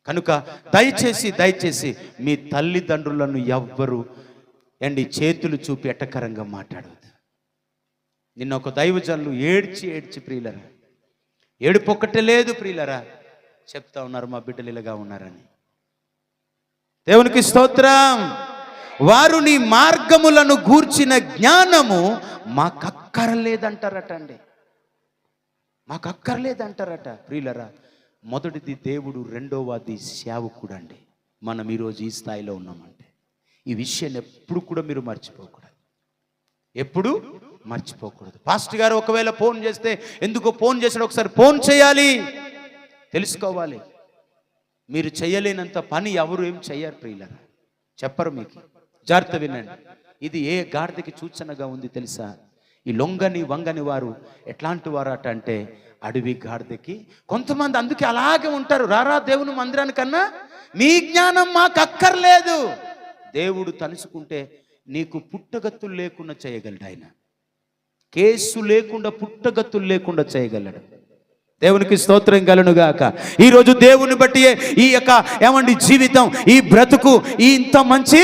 Speaker 1: కనుక దయచేసి మీ తల్లిదండ్రులను ఎవ్వరు చేతులు చూపి ఎట్టకరంగా మాట్లాడవద్దు. నిన్న ఒక దైవజనులు ఏడ్చి ప్రియులరా, ఏడుపొక్కటే లేదు ప్రియులరా, చెప్తా ఉన్నారు మా బిడ్డలు ఇలాగా ఉన్నారని. దేవునికి స్తోత్రం. వారు నీ మార్గములను గూర్చిన జ్ఞానము మాకక్కర్లేదంటారట అండి, మాకక్కర్లేదంటారట. ప్రియులరా, మొదటిది దేవుడు, రెండవది సేవకుడు అండి. మనం ఈరోజు ఈ స్థాయిలో ఉన్నామంటే ఈ విషయాన్ని ఎప్పుడు కూడా మీరు మర్చిపోకూడదు. పాస్టర్ గారు ఒకవేళ ఫోన్ చేస్తే, ఎందుకో ఫోన్ చేసాడు, ఒకసారి ఫోన్ చేయాలి, తెలుసుకోవాలి. మీరు చేయలేనంత పని ఎవరు ఏం చెయ్యరు ప్రియులరా, చెప్పరు. మీకు జాగ్రత్త వినండి, ఇది ఏ గాడిదకి సూచనగా ఉంది తెలుసా? ఈ లొంగని వంగని వారు ఎట్లాంటి వారట అంటే అడవి గాడిదకి. కొంతమంది అందుకే అలాగే ఉంటారు, రారా దేవుని మందిరానికన్నా, మీ జ్ఞానం మాకు అక్కర్లేదు. దేవుడు తలుచుకుంటే నీకు పుట్టగత్తులు లేకుండా చేయగలడు. ఆయన కేసు లేకుండా, పుట్టగత్తులు లేకుండా చేయగలడు. దేవునికి స్తోత్రం కలుగునుగాక. ఈరోజు దేవుని బట్టి ఈ యొక్క జీవితం, ఈ బ్రతుకు, ఈ ఇంత మంచి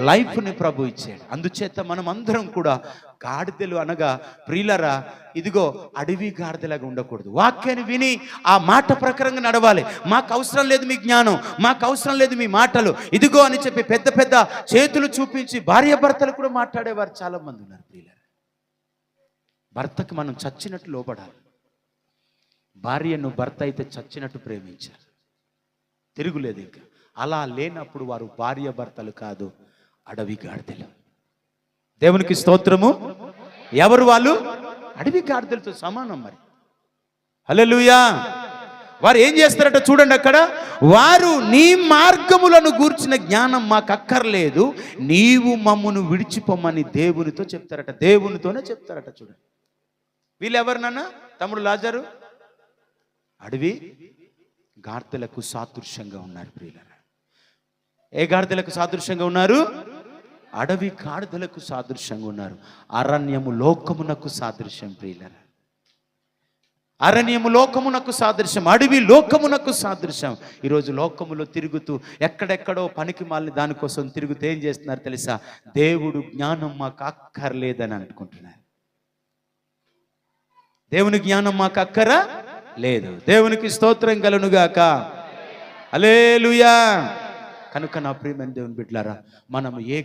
Speaker 1: లైఫ్ని ప్రభు ఇచ్చాడు. అందుచేత మనం అందరం కూడా గాడిదలు అనగా ప్రియులరా, ఇదిగో అడవి గాడిదలాగా ఉండకూడదు. వాక్యాన్ని విని ఆ మాట ప్రకారంగా నడవాలి. మాకు అవసరం లేదు మీ జ్ఞానం, మాకు అవసరం లేదు మీ మాటలు, ఇదిగో అని చెప్పి పెద్ద పెద్ద చేతులు చూపించి భార్య భర్తలు కూడా మాట్లాడేవారు చాలా మంది ఉన్నారు. ప్రియులరా, భర్తకి మనం చచ్చినట్టు లోబడాలి. భార్యను భర్త అయితే చచ్చినట్టు ప్రేమించారు, తిరుగులేదు. ఇంకా అలా లేనప్పుడు వారు భార్య భర్తలు కాదు, అడవి గాడిదలు. దేవునికి స్తోత్రము. ఎవరు వాళ్ళు? అడవి గాడిదలతో సమానం. మరి హల్లెలూయా. వారు ఏం చేస్తారట చూడండి అక్కడ, వారు నీ మార్గములను గూర్చిన జ్ఞానం మాకు అక్కర్లేదు, నీవు మమ్మును విడిచిపోమని దేవునితో చెప్తారట. దేవునితోనే చెప్తారట. చూడండి, వీళ్ళు ఎవరినన్నా తమ్ముడు లాజరు అడవి గాడిదలకు సాదృశ్యంగా ఉన్నారు. ప్రియులరా, ఏ గాడిదలకు సాదృశ్యంగా ఉన్నారు? అడవి గాడిదలకు సాదృశ్యంగా ఉన్నారు. అరణ్యము లోకమునకు సాదృశ్యం. ప్రియులరా, అరణ్యము లోకమునకు సాదృశ్యం, అడవి లోకమునకు సాదృశ్యం. ఈరోజు లోకములో తిరుగుతూ ఎక్కడెక్కడో పనికి మాలిన దానికోసం తిరుగుతూ ఏం చేస్తున్నారు తెలుసా? దేవుడు జ్ఞానం మాకు అక్కర్లేదని అనుకుంటున్నారు. దేవుని జ్ఞానం మాకు అక్కర లేదు. దేవునికి స్తోత్రం కలుగునుగాక. హల్లెలూయా. కనుక నా ప్రియమైన దేవుని బిడ్డలారా, మనం ఏ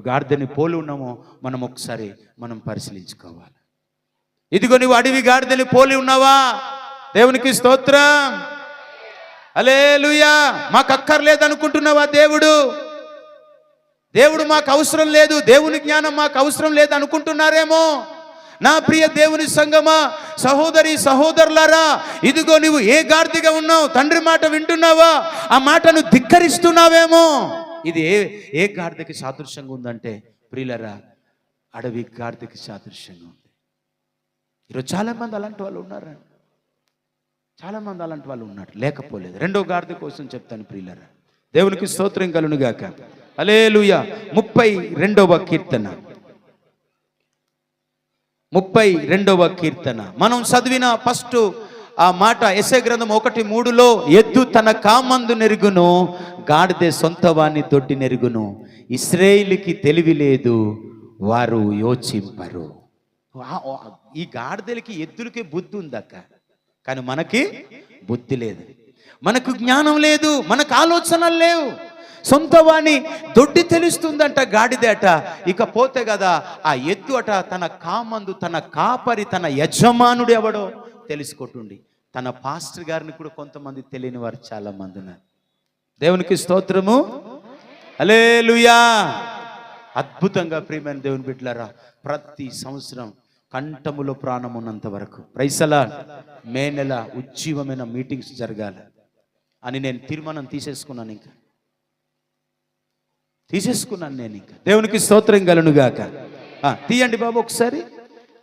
Speaker 1: గాడిదని పోలి ఉన్నామో మనం ఒకసారి పరిశీలించుకోవాలి. ఇదిగో నువ్వు అడవి గాడిదని పోలి ఉన్నావా? దేవునికి స్తోత్రం. హల్లెలూయా. మాకు అక్కర్లేదు అనుకుంటున్నావా? దేవుడు మాకు అవసరం లేదు, దేవుని జ్ఞానం మాకు అవసరం లేదు అనుకుంటున్నారేమో. నా ప్రియ దేవుని సంగమా, సహోదరి సహోదరులారా, ఇదిగో నువ్వు ఏ గాడిదగా ఉన్నావు? తండ్రి మాట వింటున్నావా? ఆ మాటను ధిక్కరిస్తున్నావేమో. ఇది ఏ గాడిదకి సాదృశ్యంగా ఉందంటే ప్రియులరా, అడవి గాడిదకి సాదృశ్యంగా ఉంది. ఈరోజు చాలామంది అలాంటి వాళ్ళు ఉన్నారండి, చాలామంది అలాంటి వాళ్ళు ఉన్నారు, లేకపోలేదు. రెండో గాడిద కోసం చెప్తాను ప్రియులరా. దేవునికి స్తోత్రం కలుగును గాక. హల్లెలూయా. 32వ కీర్తన, 32వ కీర్తన మనం చదివిన ఫస్ట్ ఆ మాట యెషయా గ్రంథం 1:3లో, ఎద్దు తన కామందు నెరుగును, గాడిద సొంతవాణ్ణి దొడ్డి నెరుగును, ఇశ్రాయేలుకి తెలివి లేదు, వారు యోచింపరు. ఈ గాడిదలకి ఎద్దులకి బుద్ధి ఉందక్క, కానీ మనకి బుద్ధి లేదు, మనకు జ్ఞానం లేదు, మనకు ఆలోచనలు లేవు. సొంతవాణి దొడ్డి తెలుస్తుందంట గాడిదేట. ఇక పోతే కదా ఆ ఎద్దు అట తన కామందు, తన కాపరి, తన యజమానుడు ఎవడో తెలుసుకుంటుండి. తన పాస్టర్ గారిని కూడా కొంతమంది తెలియని వారు చాలా మంది ఉన్నారు. దేవునికి స్తోత్రము, హల్లెలూయా. అద్భుతంగా ప్రియమైన దేవుని బిడ్డలారా, ప్రతి సంవత్సరం కంఠములో ప్రాణం ఉన్నంత వరకు ప్రైజ్ ది లార్డ్ మే నెల ఉజ్జీవమైన మీటింగ్స్ జరగాలి అని నేను తీర్మానం తీసేసుకున్నాను. ఇంకా దేవునికి స్తోత్రం కలుగును గాక. తీయండి బాబు, ఒకసారి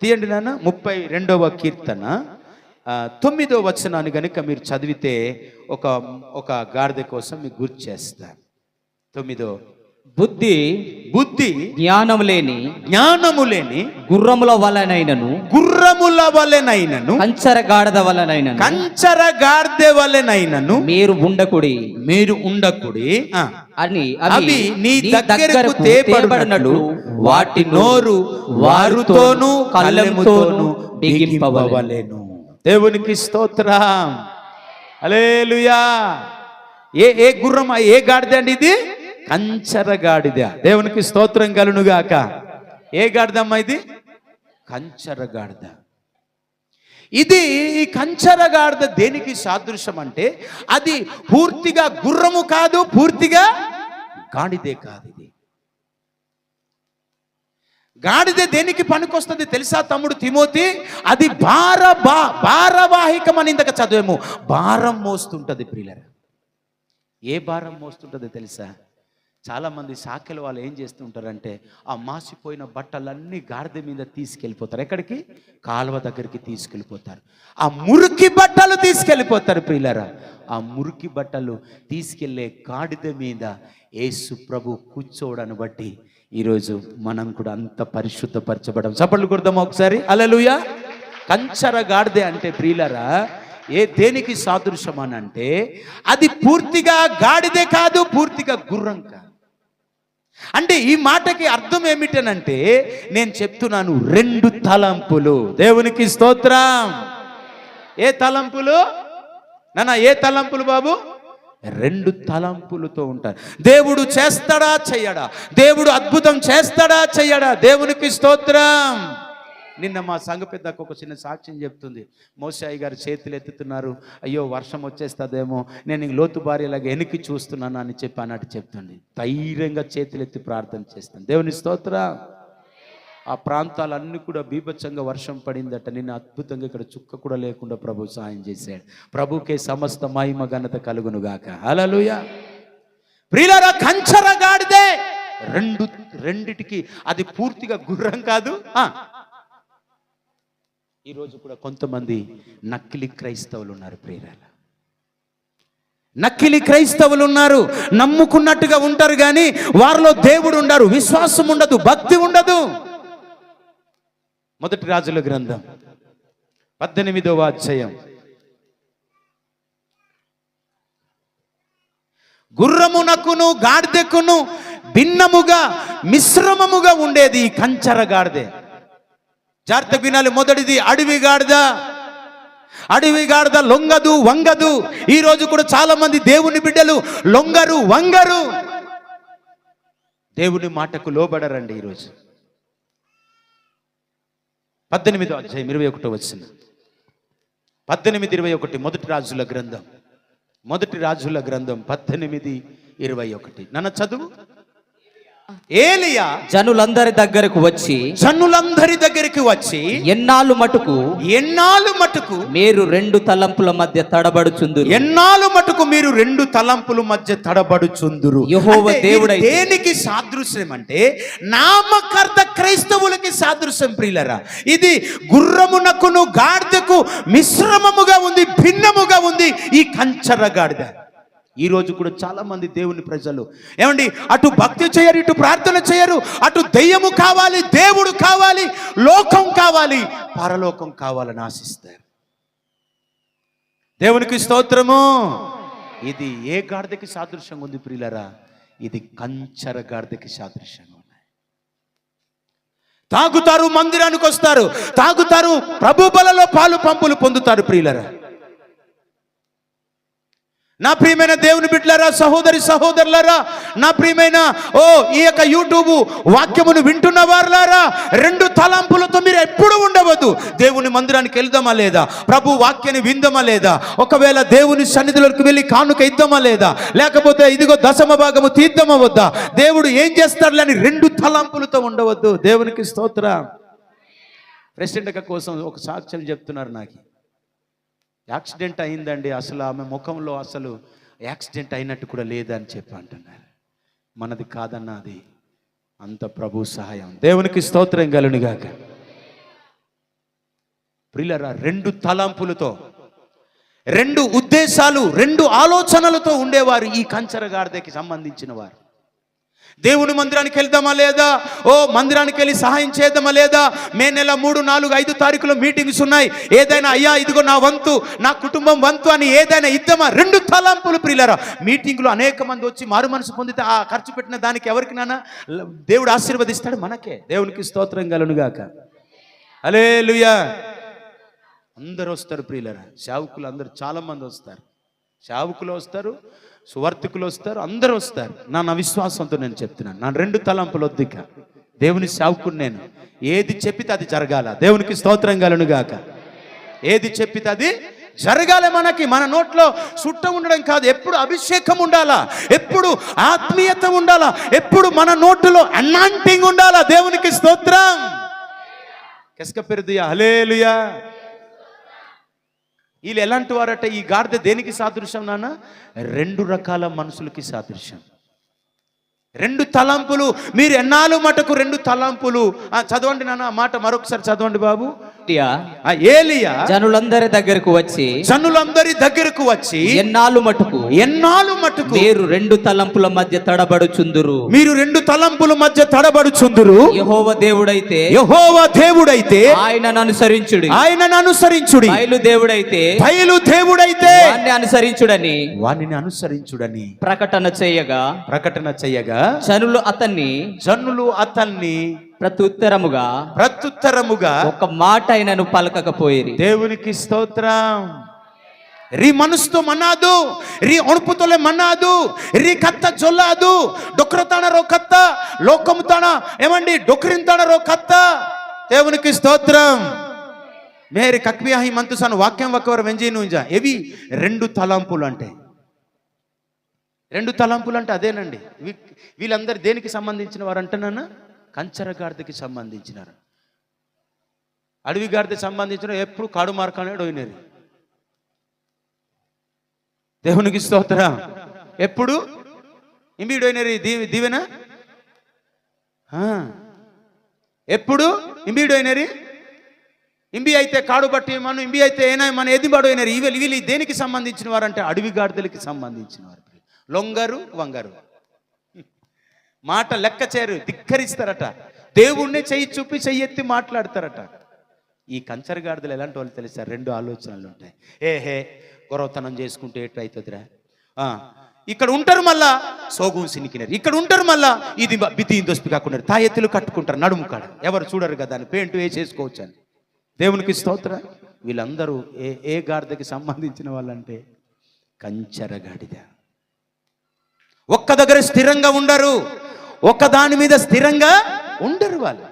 Speaker 1: తీయండి నాన్న. 32వ కీర్తన 9వ వచనాన్ని కనుక మీరు చదివితే ఒక గాడిద కోసం మీకు గుర్తు చేస్తాను. 9.
Speaker 2: బుద్ధి జ్ఞానము లేని గుర్రముల వలెనైనను కంచర గాడిద వలెనైనను మీరు ఉండకుడి అని అవి నీ దగ్గరకు తేబడినట్లు వాటి నోరు వారుతోను కళ్ళెముతోను బిగింపవలెను.
Speaker 1: దేవునికి స్తోత్రం, హల్లెలూయా. ఏ గుర్రం, ఏ గాడిద అండి ఇది? కంచర గాడిద. దేవునికి స్తోత్రం కలుగును గాక. ఏ గాడిదమ్మా ఇది? కంచర గాడిద. ఇది ఈ కంచర గాడిద దేనికి సాదృశ్యం అంటే, అది పూర్తిగా గుర్రము కాదు, పూర్తిగా గాడిదే కాదు. ఇది గాడిద దేనికి పనికొస్తుంది తెలుసా తమ్ముడు తిమోతి? అది భారవాహికం అని ఇంతక చదివేమో, భారం మోస్తుంటది ప్రియులరా. ఏ భారం మోస్తుంటది తెలుసా? చాలా మంది సాకెల వాళ్ళు ఏం చేస్తుంటారంటే, ఆ మాసిపోయిన బట్టలన్నీ గాడిద మీద తీసుకెళ్ళిపోతారు. ఎక్కడికి? కాలువ దగ్గరికి తీసుకెళ్ళిపోతారు. ఆ మురికి బట్టలు తీసుకెళ్ళిపోతారు ప్రియులారా. ఆ మురికి బట్టలు తీసుకెళ్లే గాడిద మీద యేసు ప్రభు కూర్చోవడాన్ని బట్టి ఈరోజు మనం కూడా అంత పరిశుద్ధపరచబడం. చప్పట్లు కొడదామా ఒకసారి? హల్లెలూయా. కంచర గాడిద అంటే ప్రియులారా దేనికి సాదృశ్యం అని అంటే, అది పూర్తిగా గాడిదే కాదు, పూర్తిగా గుర్రం కాదు. అంటే ఈ మాటకి అర్థం ఏమిటనంటే, నేను చెప్తున్నాను, 2 తలంపులు. దేవునికి స్తోత్రం. ఏ తలంపులు నాన్న? ఏ తలంపులు బాబు? 2 తలంపులతో ఉంటారు. దేవుడు చేస్తాడా చెయ్యడా? దేవుడు అద్భుతం చేస్తాడా చెయ్యడా? దేవునికి స్తోత్రం. నిన్న మా సంఘ పెద్దకు ఒక చిన్న సాక్ష్యం చెప్తుంది. మోషయ్య గారు చేతులు ఎత్తుతున్నారు, అయ్యో వర్షం వచ్చేస్తుందేమో, నేను లోతు భార్యలాగా వెనక్కి చూస్తున్నాను అని చెప్పి అన్నట్టు చెప్తుంది. ధైర్యంగా చేతులు ఎత్తి ప్రార్థన చేస్తాను. దేవుని స్తోత్రం. ఆ ప్రాంతాలన్నీ కూడా బీభత్సంగా వర్షం పడిందట. నిన్న అద్భుతంగా ఇక్కడ చుక్క కూడా లేకుండా ప్రభు సాయం చేశాడు. ప్రభుకే సమస్త మహిమ ఘనత కలుగును గాక. హల్లెలూయా. ప్రియులారా, కంచర గాడిదే. రెండిటికి అది పూర్తిగా గుర్రం కాదు. ఈరోజు కూడా కొంతమంది నకిలీ క్రైస్తవులు ఉన్నారు ప్రియులారా. నకిలీ క్రైస్తవులు ఉన్నారు. నమ్ముకున్నట్టుగా ఉంటారు కానీ వారిలో దేవుడు ఉండరు, విశ్వాసం ఉండదు, భక్తి ఉండదు. మొదటి రాజుల గ్రంథం 18వ అధ్యాయం. గుర్రమునకును గాడిదకును భిన్నముగా మిశ్రమముగా ఉండేది ఈ కంచర గాడిదే. జాగ్రత్త వినాలి. మొదటిది అడవి గాడిద. అడవి గాడిద లొంగదు, వంగదు. ఈ రోజు కూడా చాలా మంది దేవుని బిడ్డలు లొంగరు, వంగరు, దేవుని మాటకు లోబడరండి. ఈరోజు 18వ అధ్యాయం 21వ వచనం. 18:21 మొదటి రాజుల గ్రంథం. మొదటి రాజుల గ్రంథం 18:21. నన్ను చదువు. ఏలియా
Speaker 2: జనులందరి దగ్గరకు వచ్చి ఎన్నాళ్ళు మటుకు మీరు రెండు తలంపుల మధ్య తడబడుచుందురు.
Speaker 1: ఎన్నాళ్ళు మటుకు మీరు రెండు తలంపుల మధ్య తడబడుచుందురు.
Speaker 2: యెహోవా దేవుడై
Speaker 1: దేనికి సాదృశ్యం అంటే నామకార్థ క్రైస్తవులకి సాదృశ్యం ప్రియులరా. ఇది గుర్రమునకును గాడిదకు మిశ్రమముగా ఉంది, భిన్నముగా ఉంది ఈ కంచర గాడిద. ఈ రోజు కూడా చాలా మంది దేవుని ప్రజలు ఏమండి, అటు భక్తి చేయరు, ఇటు ప్రార్థన చేయరు, అటు దెయ్యము కావాలి, దేవుడు కావాలి, లోకం కావాలి, పరలోకం కావాలని ఆశిస్తారు. దేవునికి స్తోత్రము. ఇది ఏ గాడిదకి సాదృశ్యంగా ఉంది ప్రియులరా? ఇది కంచర గాడిదకి సాదృశ్యంగా ఉన్నాయి. తాగుతారు, మందిరానికి వస్తారు, తాగుతారు, ప్రభు బలలో పాలు పంపులు పొందుతారు ప్రియులరా. నా ప్రియమైన దేవుని బిడ్డలారా, సహోదరి సహోదరులారా, నా ప్రియమైన ఈ యొక్క యూట్యూబ్ వాక్యమును వింటున్న వారులారా, రెండు తలంపులతో మీరు ఎప్పుడు ఉండవద్దు. దేవుని మందిరానికి వెళ్దామా లేదా, ప్రభు వాక్యాన్ని విందామా లేదా, ఒకవేళ దేవుని సన్నిధిలోకి వెళ్ళి కానుక ఇద్దామా లేదా, లేకపోతే ఇదిగో దశమ భాగము తీద్దామా వద్దా, దేవుడు ఏం చేస్తాడు అని రెండు తలంపులతో ఉండవద్దు. దేవునికి స్తోత్రం. ప్రెసిడెంట్ కోసం ఒక సాక్ష్యం చెప్తున్నారు. నాకు యాక్సిడెంట్ అయిందండి, అసలు ఆమె ముఖంలో అసలు యాక్సిడెంట్ అయినట్టు కూడా లేదని చెప్పి అంటున్నారు. మనది కాదన్న, అది అంత ప్రభు సహాయం. దేవునికి స్తోత్రం కలుగునుగాక. ప్రియులారా, రెండు తలంపులతో, రెండు ఉద్దేశాలు, రెండు ఆలోచనలతో ఉండేవారు ఈ కంచర గాడిదకి సంబంధించిన వారు. దేవుని మందిరానికి వెళ్దామా లేదా, మందిరానికి వెళ్ళి సహాయం చేద్దామా లేదా, మే నెల 3, 4, 5 తారీఖులో మీటింగ్స్ ఉన్నాయి, ఏదైనా అయ్యా ఇదిగో నా వంతు, నా కుటుంబం వంతు అని ఏదైనా ఇద్దామా. రెండు తలంపులు ప్రియులారా. మీటింగ్లో అనేక మంది వచ్చి మారు మనసు పొందితే ఆ ఖర్చు పెట్టిన దానికి ఎవరికి నాన్న దేవుడు ఆశీర్వదిస్తాడు? మనకే. దేవునికి స్తోత్రం కలుగునుగాక. హల్లెలూయా. అందరూ వస్తారు ప్రియులారా. సేవకులు అందరూ చాలా మంది వస్తారు, సేవకులు వస్తారు, సువార్థికులు వస్తారు, అందరూ వస్తారు. నా విశ్వాసంతో నేను చెప్తున్నాను, నా రెండు తలంపులు వద్దిక. దేవుని సేవకుడు నేను. ఏది చెప్పితే అది జరగాల. దేవునికి స్తోత్రం కలుగునుగాక. ఏది చెప్పితే అది జరగాలి. మనకి మన నోట్లో సుట్ట ఉండడం కాదు, ఎప్పుడు అభిషేకం ఉండాలా, ఎప్పుడు ఆత్మీయత ఉండాలా, ఎప్పుడు మన నోట్లో అనాయింటింగ్ ఉండాలా. దేవునికి స్తోత్రం. కెస్క పెరుదియా. హల్లెలూయా. వీళ్ళు ఎలాంటి వారట? ఈ గాడిద దేనికి సాదృశ్యం నాన్న? రెండు రకాల మనుషులకి సాదృశ్యం. రెండు తలంపులు. మీరు ఎన్నాళ్ళు మటుకు రెండు తలంపులు. చదవండి నాన్న ఆ మాట మరొకసారి చదవండి బాబు. ఏలియా
Speaker 2: జనులందరి దగ్గరకు వచ్చి ఎన్నాళ్ళు మటుకు మీరు రెండు తలంపుల మధ్య తడబడుచుందురు. యెహోవా దేవుడైతే ఆయనను అనుసరించుడి. బయలు దేవుడైతే వానిని అనుసరించుడని ప్రకటన చేయగా జనులు అతన్ని ప్రత్యుత్తరముగా ఒక మాట అయినను పలకకపోయిరి.
Speaker 1: దేవునికి స్తోత్రం. రీ మనసుతో మన్నాదు, రీ ఒణుపుతోలే మన్నాదు, రీ కత్త జొల్లాదు, డొక్రతానరో కత్త, లోకముతాన ఏమండి డొక్రింతానరో కత్త. దేవునికి స్తోత్రం. మేరీ కక్వియాహి మంతుసాను వాక్యం వక్కవర వెంజీనుంజా. ఇవి రెండు తలంపులు అంటే. రెండు తలంపులు అంటే అదేనండి. వీళ్ళందరూ దేనికి సంబంధించిన వారు అంటున్నా? కంచర గాడిదకి సంబంధించినారు. అడవి గాడిదకి సంబంధించిన ఎప్పుడు కాడు మార్కానే డోయినారు. దేవునికి స్తోత్రం. ఎప్పుడు ఇంబీడోయినరి దీవెన, ఎప్పుడు ఇంబీడోయినరి. ఇంబి అయితే కాడు బట్టి మనం, ఇంబి అయితే ఏనా మన ఎదిబడోయినరి. వీళ్ళు దేనికి సంబంధించిన వారు అంటే అడవి గాడిదలకి సంబంధించిన వారు. లొంగరు వంగరు, మాట లెక్క చేయరు, ధిక్కరిస్తారట. దేవుణ్ణి చెయ్యి చూపి చెయ్యెత్తి మాట్లాడతారట. ఈ కంచర గాడిదలు ఎలాంటి వాళ్ళు తెలుసా? రెండు ఆలోచనలు ఉంటాయి. గొరవతనం చేసుకుంటే ఎట్లయితుందిరా. ఇక్కడ ఉంటారు మళ్ళా సోగు సినికినారు, ఇక్కడ ఉంటారు మళ్ళా ఇది బితి దోస్పి కాకుండా తాయెత్తులు కట్టుకుంటారు నడుము కాడ. ఎవరు చూడరు కదా అని పెయింట్ వేసేసుకోవచ్చు అని. దేవునికి స్తోత్రం. వీళ్ళందరూ ఏ గాడిదకి సంబంధించిన వాళ్ళంటే కంచర గాడిద. ఒక్క దగ్గర స్థిరంగా ఉండరు, ఒక్క దాని మీద స్థిరంగా ఉండరు వాళ్ళు.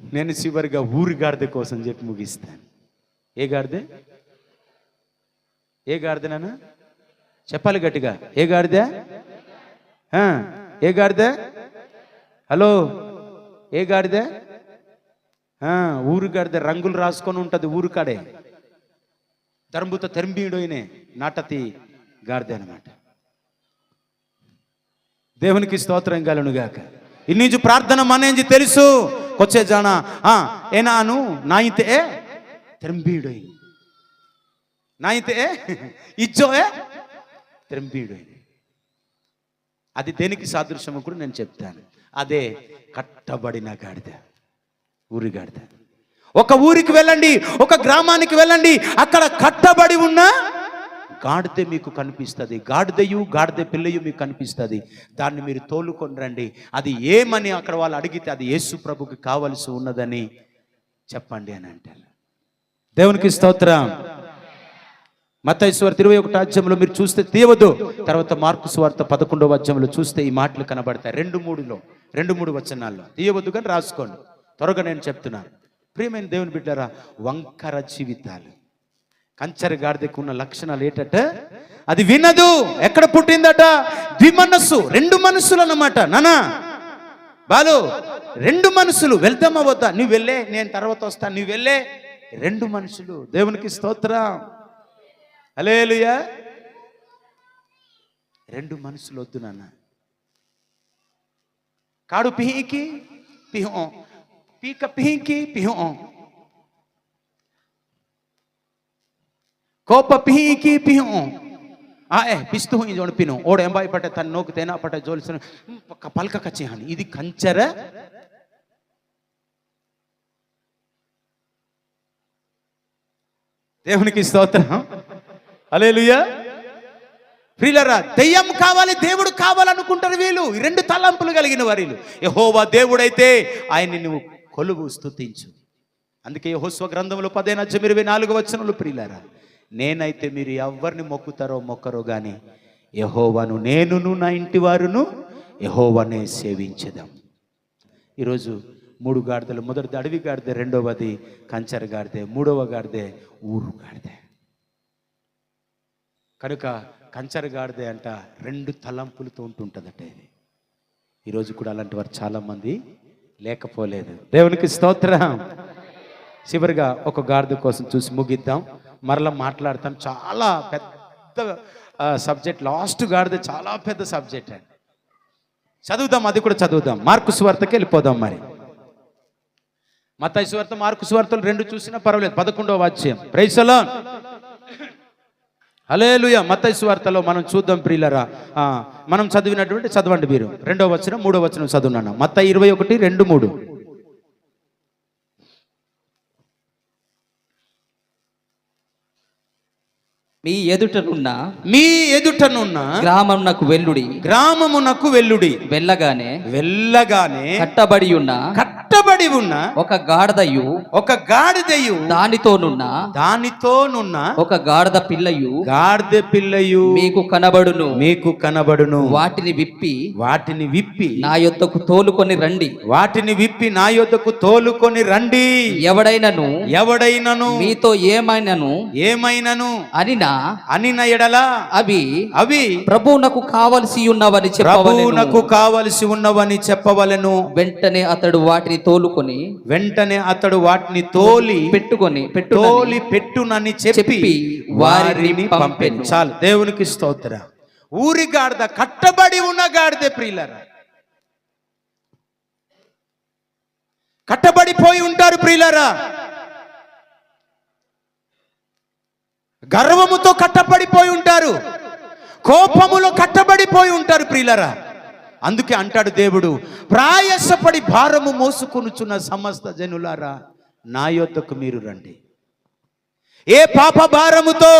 Speaker 1: నేను చివరిగా ఊరి గాడిద కోసం చెప్పి ముగిస్తాను. ఏ గాడిదే నాన్న? చెప్పాలి గట్టిగా. ఏ గాడిద? ఏ గాడిద? హలో, ఏ గాడిద? ఊరు గాడిద, రంగులు రాసుకొని ఉంటుంది ఊరు కాడే. ధర్మబుత తెంబీడోయినే నాటతి గాడిద అనమాట. దేవునికి స్తోత్రం కలుగునుగాక. ఇన్నించు ప్రార్థన మనేంచి తెలుసు కొచ్చే జాన ఏనాను నాయితే తెంబీడోయి నాయితే ఇచ్చోయే తెంబీడోయి. అది దేనికి సాదృశ్యము కూడా నేను చెప్తాను. అదే కట్టబడిన గాడిద, ఊరి గాడిద. ఒక ఊరికి వెళ్ళండి, ఒక గ్రామానికి వెళ్ళండి, అక్కడ కట్టబడి ఉన్న గాడిద మీకు కనిపిస్తుంది. గాడిద పిల్లయు మీకు కనిపిస్తుంది. దాన్ని మీరు తోలుకొని రండి. అది ఏమని అక్కడ వాళ్ళు అడిగితే అది యేసు ప్రభుకి కావలసి ఉన్నదని చెప్పండి అని అంటారు. దేవునికి స్తోత్రం. మత్తయి సువార్త 21వ అధ్యాయంలో మీరు చూస్తే తీయవద్దు. తర్వాత మార్కు సువార్త 11వ అధ్యాయంలో చూస్తే ఈ మాటలు కనబడతాయి. 2-3 వచనాల్లో తీయవద్దు కానీ రాసుకోండి. త్వరగా నేను చెప్తున్నాను. ప్రియమైన దేవుని బిడ్డలారా, వంకర జీవితాలు. కంచర గాడిదకు ఉన్న లక్షణాలు ఏంటట? అది వినదు. ఎక్కడ పుట్టిందట? ద్విమనస్సు, 2 మనస్సులు అన్నమాట. నానా బాలు, 2 మనసులు. వెళ్దామా వద్దా? నువ్వు వెళ్ళే, నేను తర్వాత వస్తాను, నువ్వు వెళ్ళే. 2 మనుషులు. దేవునికి స్తోత్రం, హల్లెలూయా. 2 మనసులు వద్దు నాన్న. కాడు పిహికి పిహో, పీక పిహికి పిహో, కోప పిహికి పిహో. పిస్తూ हुई जोड़ पिनो ओड एंबाई पटे तन नोक तेना पटे जोल सुन पलक कच्चे हानि. ఇది కంచర. దేవునికి స్తోత్రం, హల్లెలూయా. ప్రియులారా, దెయ్యం కావాలి, దేవుడు కావాలనుకుంటారు వీళ్ళు. 2 తలంపులు కలిగిన వారు. యెహోవా దేవుడైతే ఆయన్ని నువ్వు కొలువు స్తుతించు. అందుకే యెహోషువ గ్రంథంలో 10:24 వచనంలో, ప్రియులారా, నేనైతే మీరు ఎవరిని మొక్కుతారో మొక్కరో గాని యెహోవాను నేనును నా ఇంటి వారును యెహోవానే సేవించెదం. ఈరోజు 3 గాడిదలు. మొదటిది అడవి గాడిద, రెండవది కంచర గాడిద, మూడవ గాడిద ఊరు గాడిద. కనుక కంచర గాడిద అంట 2 తలంపులతో ఉంటుంటుందట. ఇది ఈరోజు కూడా అలాంటి వారు చాలామంది లేకపోలేదు. దేవునికి స్తోత్రం. చివరిగా ఒక గాడిద కోసం చూసి ముగిద్దాం, మరలా మాట్లాడతాం. చాలా పెద్ద సబ్జెక్ట్. లాస్ట్ గాడిద చాలా పెద్ద సబ్జెక్ట్ అండి. చదువుదాం, అది కూడా చదువుదాం. మార్కు సువార్తకి వెళ్ళిపోదాం. మరి మత్తయి సువార్త, మార్కు సువార్తలు 2 చూసినా పర్వాలేదు. 11వ అధ్యాయం. ప్రైజ్ ది లార్డ్, హల్లెలూయా. మత్తయి సువార్తలో మనం చూద్దాం ప్రియులారా. మనం చదివినటువంటి చదవండి మీరు. 2వ వచనం 3వ వచనం చదువున్నాను. మత్తయి 21:2-3.
Speaker 2: మీ ఎదుటనున్న
Speaker 1: గ్రామమునకు వెళ్ళుడి. వెళ్ళగానే కట్టబడి ఉన్న
Speaker 2: ఒక గాడిదయు
Speaker 1: దానితోనున్న
Speaker 2: ఒక గాడిద పిల్లయు మీకు కనబడును. వాటిని విప్పి నా యొద్దకు తోలుకొని రండి. ఎవడైనను మీతో ఏమైనను అనిన ఎడల అవి ప్రభువునకు కావలసి ఉన్నవని చెప్పవలెను. వెంటనే అతడు వాటిని తోలి పెట్టునని చెప్పి వారిని పంపెను.
Speaker 1: చాలు. దేవునికి స్తోత్రం. ఊరి గాడిద, కట్టబడి ఉన్న గాడిద ప్రియులారా. కట్టబడిపోయి ఉంటారు ప్రియులారా. గర్వముతో కట్టబడిపోయి ఉంటారు, కోపములో కట్టబడిపోయి ఉంటారు ప్రియులారా. అందుకే అంటాడు దేవుడు, ప్రయాసపడి భారము మోసుకొనుచున్న సమస్త జనులారా నా యొద్దకు మీరు రండి. ఏ పాప భారముతో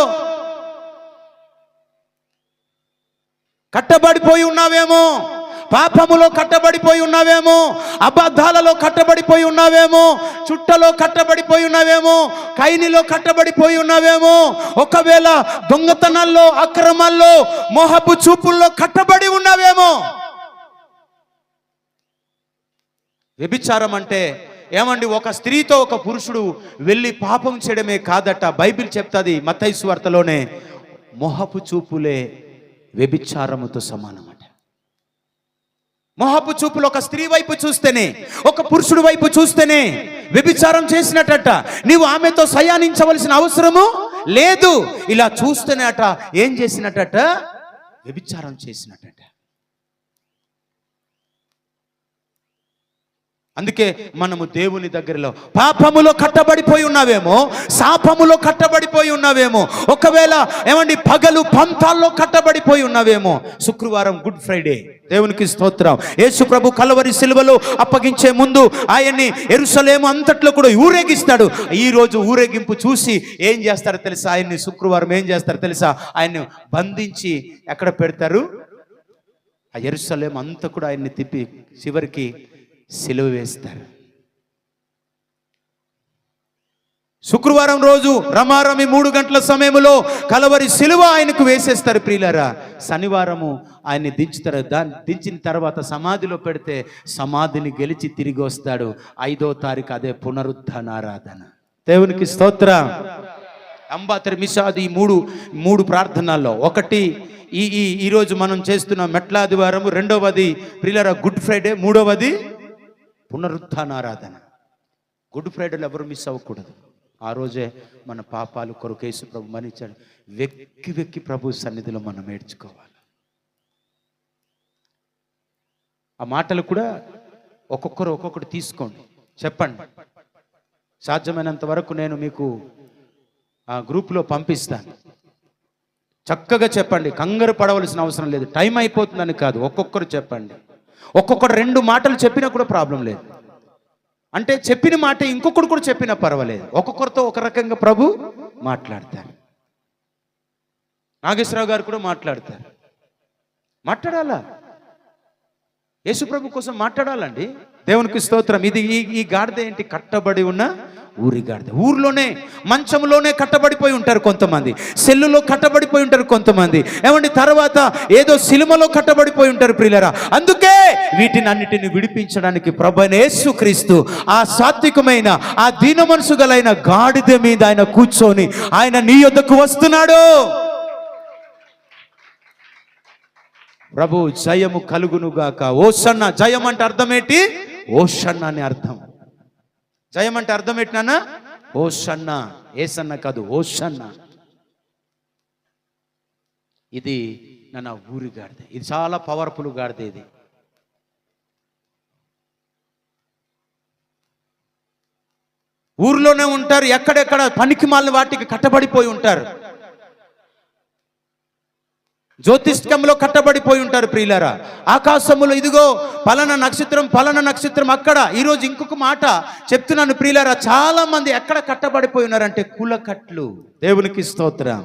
Speaker 1: కట్టబడిపోయి ఉన్నావేమో, పాపములో కట్టబడిపోయి ఉన్నావేమో, అబద్ధాలలో కట్టబడిపోయి ఉన్నావేమో, చుట్టలో కట్టబడిపోయి ఉన్నావేమో, కైనిలో కట్టబడిపోయి ఉన్నావేమో, ఒకవేళ దొంగతనాల్లో, అక్రమాల్లో, మోహపు చూపుల్లో కట్టబడి ఉన్నావేమో. వ్యభిచారం అంటే ఏమండి? ఒక స్త్రీతో ఒక పురుషుడు వెళ్ళి పాపం చేయడమే కాదట. బైబిల్ చెప్తాది మత్తయి సువార్తలోనే, మోహపు చూపులే వ్యభిచారముతో సమానమట. మోహపు చూపులు ఒక స్త్రీ వైపు చూస్తేనే, ఒక పురుషుడి వైపు చూస్తేనే వ్యభిచారం చేసినట్ట. నీవు ఆమెతో శయానించవలసిన అవసరము లేదు. ఇలా చూస్తేనే అట ఏం చేసినట్ట? వ్యభిచారం చేసినట్ట. అందుకే మనము దేవుని దగ్గరలో పాపములో కట్టబడిపోయి ఉన్నావేమో, శాపములో కట్టబడిపోయి ఉన్నావేమో, ఒకవేళ ఏమండి పగలు పంతాల్లో కట్టబడిపోయి ఉన్నావేమో. శుక్రవారం గుడ్ ఫ్రైడే, దేవునికి స్తోత్రం. యేసు ప్రభు కల్వరి సిలువలో అప్పగించే ముందు ఆయన్ని యెరూషలేము అంతట్లో కూడా ఊరేగిస్తాడు. ఈ రోజు ఊరేగింపు చూసి ఏం చేస్తారో తెలుసా? ఆయన్ని శుక్రవారం ఏం చేస్తారో తెలుసా? ఆయన్ని బంధించి ఎక్కడ పెడతారు? ఆ యెరూషలేము అంతా కూడా ఆయన్ని తిప్పి చివరికి సిలువ వేస్తారు. శుక్రవారం రోజు రమారమి 3 గంటల సమయంలో కలవరి సిలువ ఆయనకు వేసేస్తారు ప్రియులారా. శనివారము ఆయన్ని దించుతారు. దించిన తర్వాత సమాధిలో పెడితే సమాధిని గెలిచి తిరిగి వస్తాడు. 5వ తారీఖు అదే పునరుత్థాన ఆరాధన. దేవునికి స్తోత్రం. అంబాతరి మిషాది మూడు ప్రార్థనల్లో ఒకటి ఈరోజు మనం చేస్తున్న మెట్లాదివారము, రెండవది ప్రియులారా గుడ్ ఫ్రైడే, మూడవది పునరుత్థాన ఆరాధన. గుడ్ ఫ్రైడేలో ఎవరు మిస్ అవ్వకూడదు. ఆ రోజే మన పాపాలు కొరకు యేసు ప్రభు మరణించాడు. వెక్కి వెక్కి ప్రభు సన్నిధిలో మనం ఏడ్చుకోవాలి. ఆ మాటలు కూడా ఒక్కొక్కటి తీసుకోండి, చెప్పండి. సాధ్యమైనంత వరకు నేను మీకు ఆ గ్రూప్లో పంపిస్తాను. చక్కగా చెప్పండి, కంగారు పడవలసిన అవసరం లేదు. టైం అయిపోతుందని కాదు, ఒక్కొక్కరు చెప్పండి. ఒక్కొక్కరు 2 మాటలు చెప్పినా కూడా ప్రాబ్లం లేదు. అంటే చెప్పిన మాట ఇంకొకరు కూడా చెప్పినా పర్వాలేదు. ఒక్కొక్కరితో ఒక రకంగా ప్రభు మాట్లాడతారు. నాగేశ్వరరావు గారు కూడా మాట్లాడాలా? యేసు ప్రభు కోసం మాట్లాడాలండి. దేవునికి స్తోత్రం. ఇది ఈ గాడిద ఏంటి? కట్టబడి ఉన్న ఊరి గాడిద. ఊర్లోనే మంచంలోనే కట్టబడిపోయి ఉంటారు కొంతమంది, సెల్లులో కట్టబడిపోయి ఉంటారు కొంతమంది, ఏమండి తర్వాత ఏదో సిలుమలో కట్టబడిపోయి ఉంటారు ప్రియులారా. అందుకే వీటినన్నిటిని విడిపించడానికి ప్రభువైన యేసుక్రీస్తు ఆ సాత్వికమైన, ఆ దీన మనసు గలైన గాడిద మీద ఆయన కూర్చొని ఆయన నీ యొద్దకు వస్తున్నాడు. ప్రభు జయము కలుగునుగాక. ఓషన్న. జయం అంటే అర్థం ఏంటి? ఓషన్న అని అర్థం. జయం అంటే అర్థం ఏంటన్నా? ఓషన్న. ఏసన్న కాదు, ఓషన్న. ఇది నా ఊరి గాడిద. ఇది చాలా పవర్ఫుల్ గాడిద. ఇది ఊర్లోనే ఉంటారు, ఎక్కడెక్కడ పనికి మాలిన వాటికి కట్టబడిపోయి ఉంటారు. జ్యోతిష్కంలో కట్టబడిపోయి ఉంటారు ప్రియులారా. ఆకాశములో ఇదిగో పలానా నక్షత్రం అక్కడ. ఈరోజు ఇంకొక మాట చెప్తున్నాను ప్రియులారా, చాలా మంది ఎక్కడ కట్టబడిపోయి ఉన్నారంటే కులకట్లు. దేవునికి స్తోత్రం.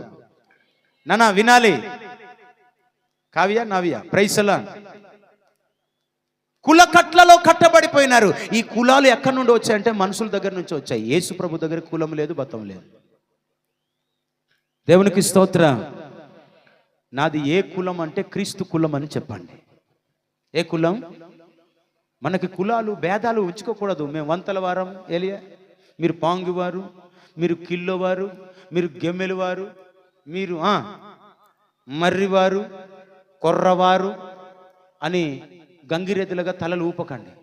Speaker 1: నానా వినాలి. కావ్య నవ్య ప్రైసలా. కులకట్లలో కట్టబడిపోయినారు. ఈ కులాలు ఎక్కడి నుండి వచ్చాయంటే మనుషుల దగ్గర నుంచి వచ్చాయి. యేసు ప్రభు దగ్గర కులం లేదు, బతం లేదు. దేవునికి స్తోత్రం. నాది ఏ కులం అంటే క్రీస్తు కులం అని చెప్పండి. ఏ కులం? మనకి కులాలు భేదాలు ఉంచుకోకూడదు. మేము వంతల వారం ఏలియా, మీరు పాంగివారు, మీరు కిల్లోవారు, మీరు గెమ్మెలువారు, మీరు మర్రివారు, కొర్రవారు అని గంగిరెద్దులుగా తలలు ఊపకండి.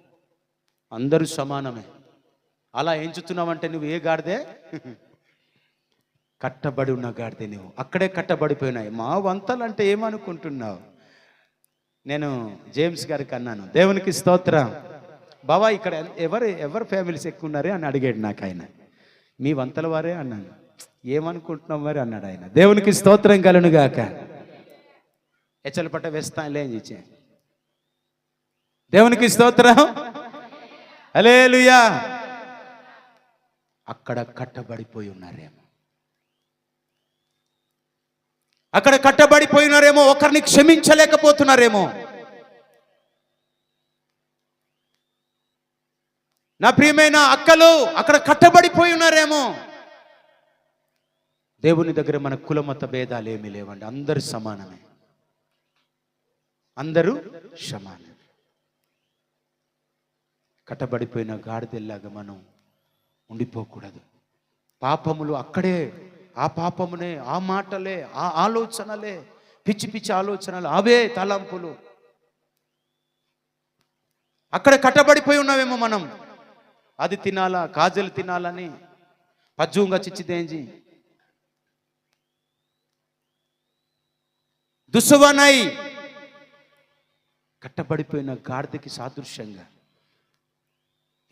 Speaker 1: అందరూ సమానమే. అలా ఎంచుతున్నావంటే నువ్వు ఏ గాడిదే? కట్టబడి ఉన్న గాడిదే నువ్వు. అక్కడే కట్టబడిపోయినాయి. మా వంతలు అంటే ఏమనుకుంటున్నావు? నేను జేమ్స్ గారికి అన్నాను, దేవునికి స్తోత్రం, బావా ఇక్కడ ఎవరు ఫ్యామిలీస్ ఎక్కువ ఉన్నారే అని అడిగాడు నాకు ఆయన. మీ వంతల వారే అన్నాను. ఏమనుకుంటున్నాం మరి అన్నాడు ఆయన. దేవునికి స్తోత్రం కలుగునుగాక. ఎచ్చలపట్ట వేస్తానులే అని ఇచ్చే. దేవునికి స్తోత్రం. హల్లెలూయా. అక్కడ కట్టబడిపోయి ఉన్నారేమో, అక్కడ కట్టబడిపోయినారేమో, ఒకరిని క్షమించలేకపోతున్నారేమో. నా ప్రియమైన అక్కలు అక్కడ కట్టబడిపోయి ఉన్నారేమో. దేవుని దగ్గర మన కులమత భేదాలు ఏమీ లేవండి. అందరూ సమానమే, అందరూ సమానమే. కట్టబడిపోయిన గాడిదెల్లాగా మనం ఉండిపోకూడదు. పాపములు అక్కడే, ఆ పాపమునే, ఆ మాటలే, ఆ ఆలోచనలే పిచ్చి పిచ్చి ఆలోచనలు, అవే తలంపులు. అక్కడ కట్టబడిపోయి ఉన్నావేమో మనం. అది తినాలా, కాజలు తినాలని పజ్జుంగా చిచ్చిదేంజి దుస్సువనై కట్టబడిపోయిన గాడిదకి సాదృశ్యంగా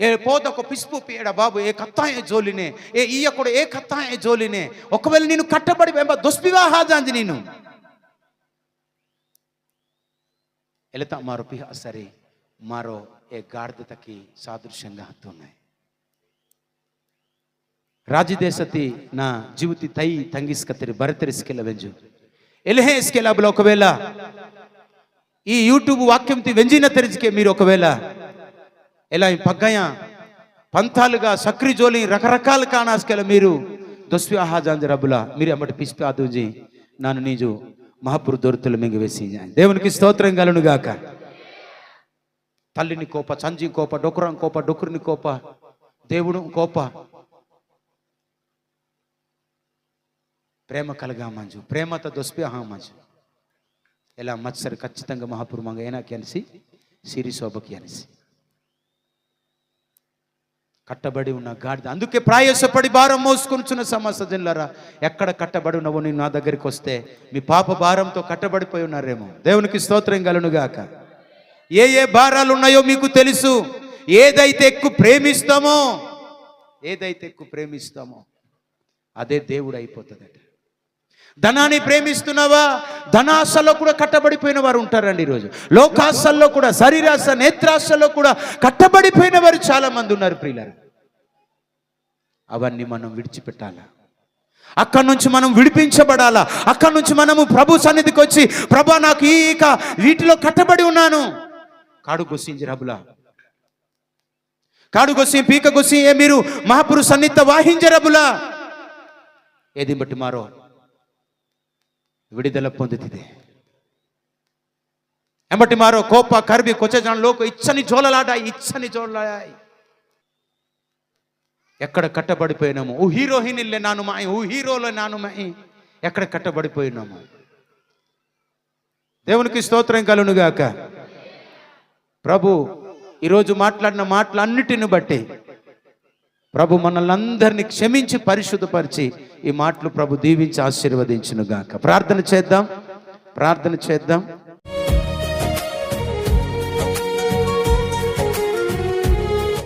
Speaker 1: ఏ పోతకు పిసుపు పీడ బాబు ఏ కత్తాయే జోలినే ఏ ఈయ కూడా ఏ కత్తాయే జోలినే. ఒకవేళ నేను కట్టబడి దుష్వివాహాజాంది నేను ఎలతా మారో పిహ సరే మారో ఏ గాడిదకి సాదృశ్యంగా హత్తున్నాయి. రాజదేశతి నా జీవితి తై తంగిస్కతిరి బరతరిస్కెల వెంజు ఎలహే ఇస్కెలాబులో ఒకవేళ ఈ యూట్యూబ్ వాక్యంతి వెంజిన తెరిచికే మీరు ఒకవేళ ఎలా పగ్గయ పంతాలుగా సక్రి జోలి రకరకాల కానాస్కెల మీరు దుస్వ్యాహాజాంజ రబులా మీరు అమ్మటి పిసిపి ఆదూజి నాను నీజు మహాపురు దొరుతులు మింగివేసి దేవునికి స్తోత్రం కలును గాక. తల్లిని కోప, చంజి కోప, డొకురం కోప, డొకురిని కోప, దేవుడు కోప, ప్రేమ కలగా మంజు ప్రేమత దుస్వ్యాహ మంజు ఎలా మత్సరి ఖచ్చితంగా మహాపురు మంగ ఏనాకి అనిసి సిరి శోభకి అనిసి కట్టబడి ఉన్న గాడిద. అందుకే ప్రాయసపడి భారం మోసుకొనిచున్న సమస్త జనులారా, ఎక్కడ కట్టబడి ఉన్నావో నేను నా దగ్గరికి వస్తే మీ పాప భారంతో కట్టబడిపోయి ఉన్నారేమో. దేవునికి స్తోత్రం కలును గాక. ఏ ఏ భారాలు ఉన్నాయో మీకు తెలుసు. ఏదైతే ఎక్కువ ప్రేమిస్తామో అదే దేవుడు అయిపోతుందట. ధనాన్ని ప్రేమిస్తున్నావా? ధనాశలో కూడా కట్టబడిపోయిన వారు ఉంటారండి ఈరోజు. లోకాశల్లో కూడా, శరీరాశ, నేత్రాశలో కూడా కట్టబడిపోయిన వారు చాలా మంది ఉన్నారు ప్రియులారా. అవన్నీ మనం విడిచిపెట్టాలా. అక్కడి నుంచి మనం విడిపించబడాలా. అక్కడి నుంచి మనము ప్రభు సన్నిధికి వచ్చి, ప్రభా నాకు ఇక వీటిలో కట్టబడి ఉన్నాను. కాడు గొస్సించి రబులా కాడు గొస్సి పీక గొస్సి ఏ మీరు మహాపురు సన్నిధ వాహించరబులా ఏది బట్టి మారో విడుదల పొందుతుంది. ఎంబటి మారో కోప కర్బి కొచ్చ జన లోక ఇచ్చని జోలలాడాయి. ఎక్కడ కట్టబడిపోయినాము? ఓ హీరోయిన్లే నాను మాయి, ఓ హీరోలో నాను మాయి, ఎక్కడ కట్టబడిపోయినాము? దేవునికి స్తోత్రం కలును గాక. ప్రభు ఈరోజు మాట్లాడిన మాటలన్నిటిని బట్టి ప్రభు మనల్ని అందరినీ క్షమించి పరిశుద్ధపరిచి ఈ మాటలు ప్రభు దీవించి ఆశీర్వదించును గాక. ప్రార్థన చేద్దాం.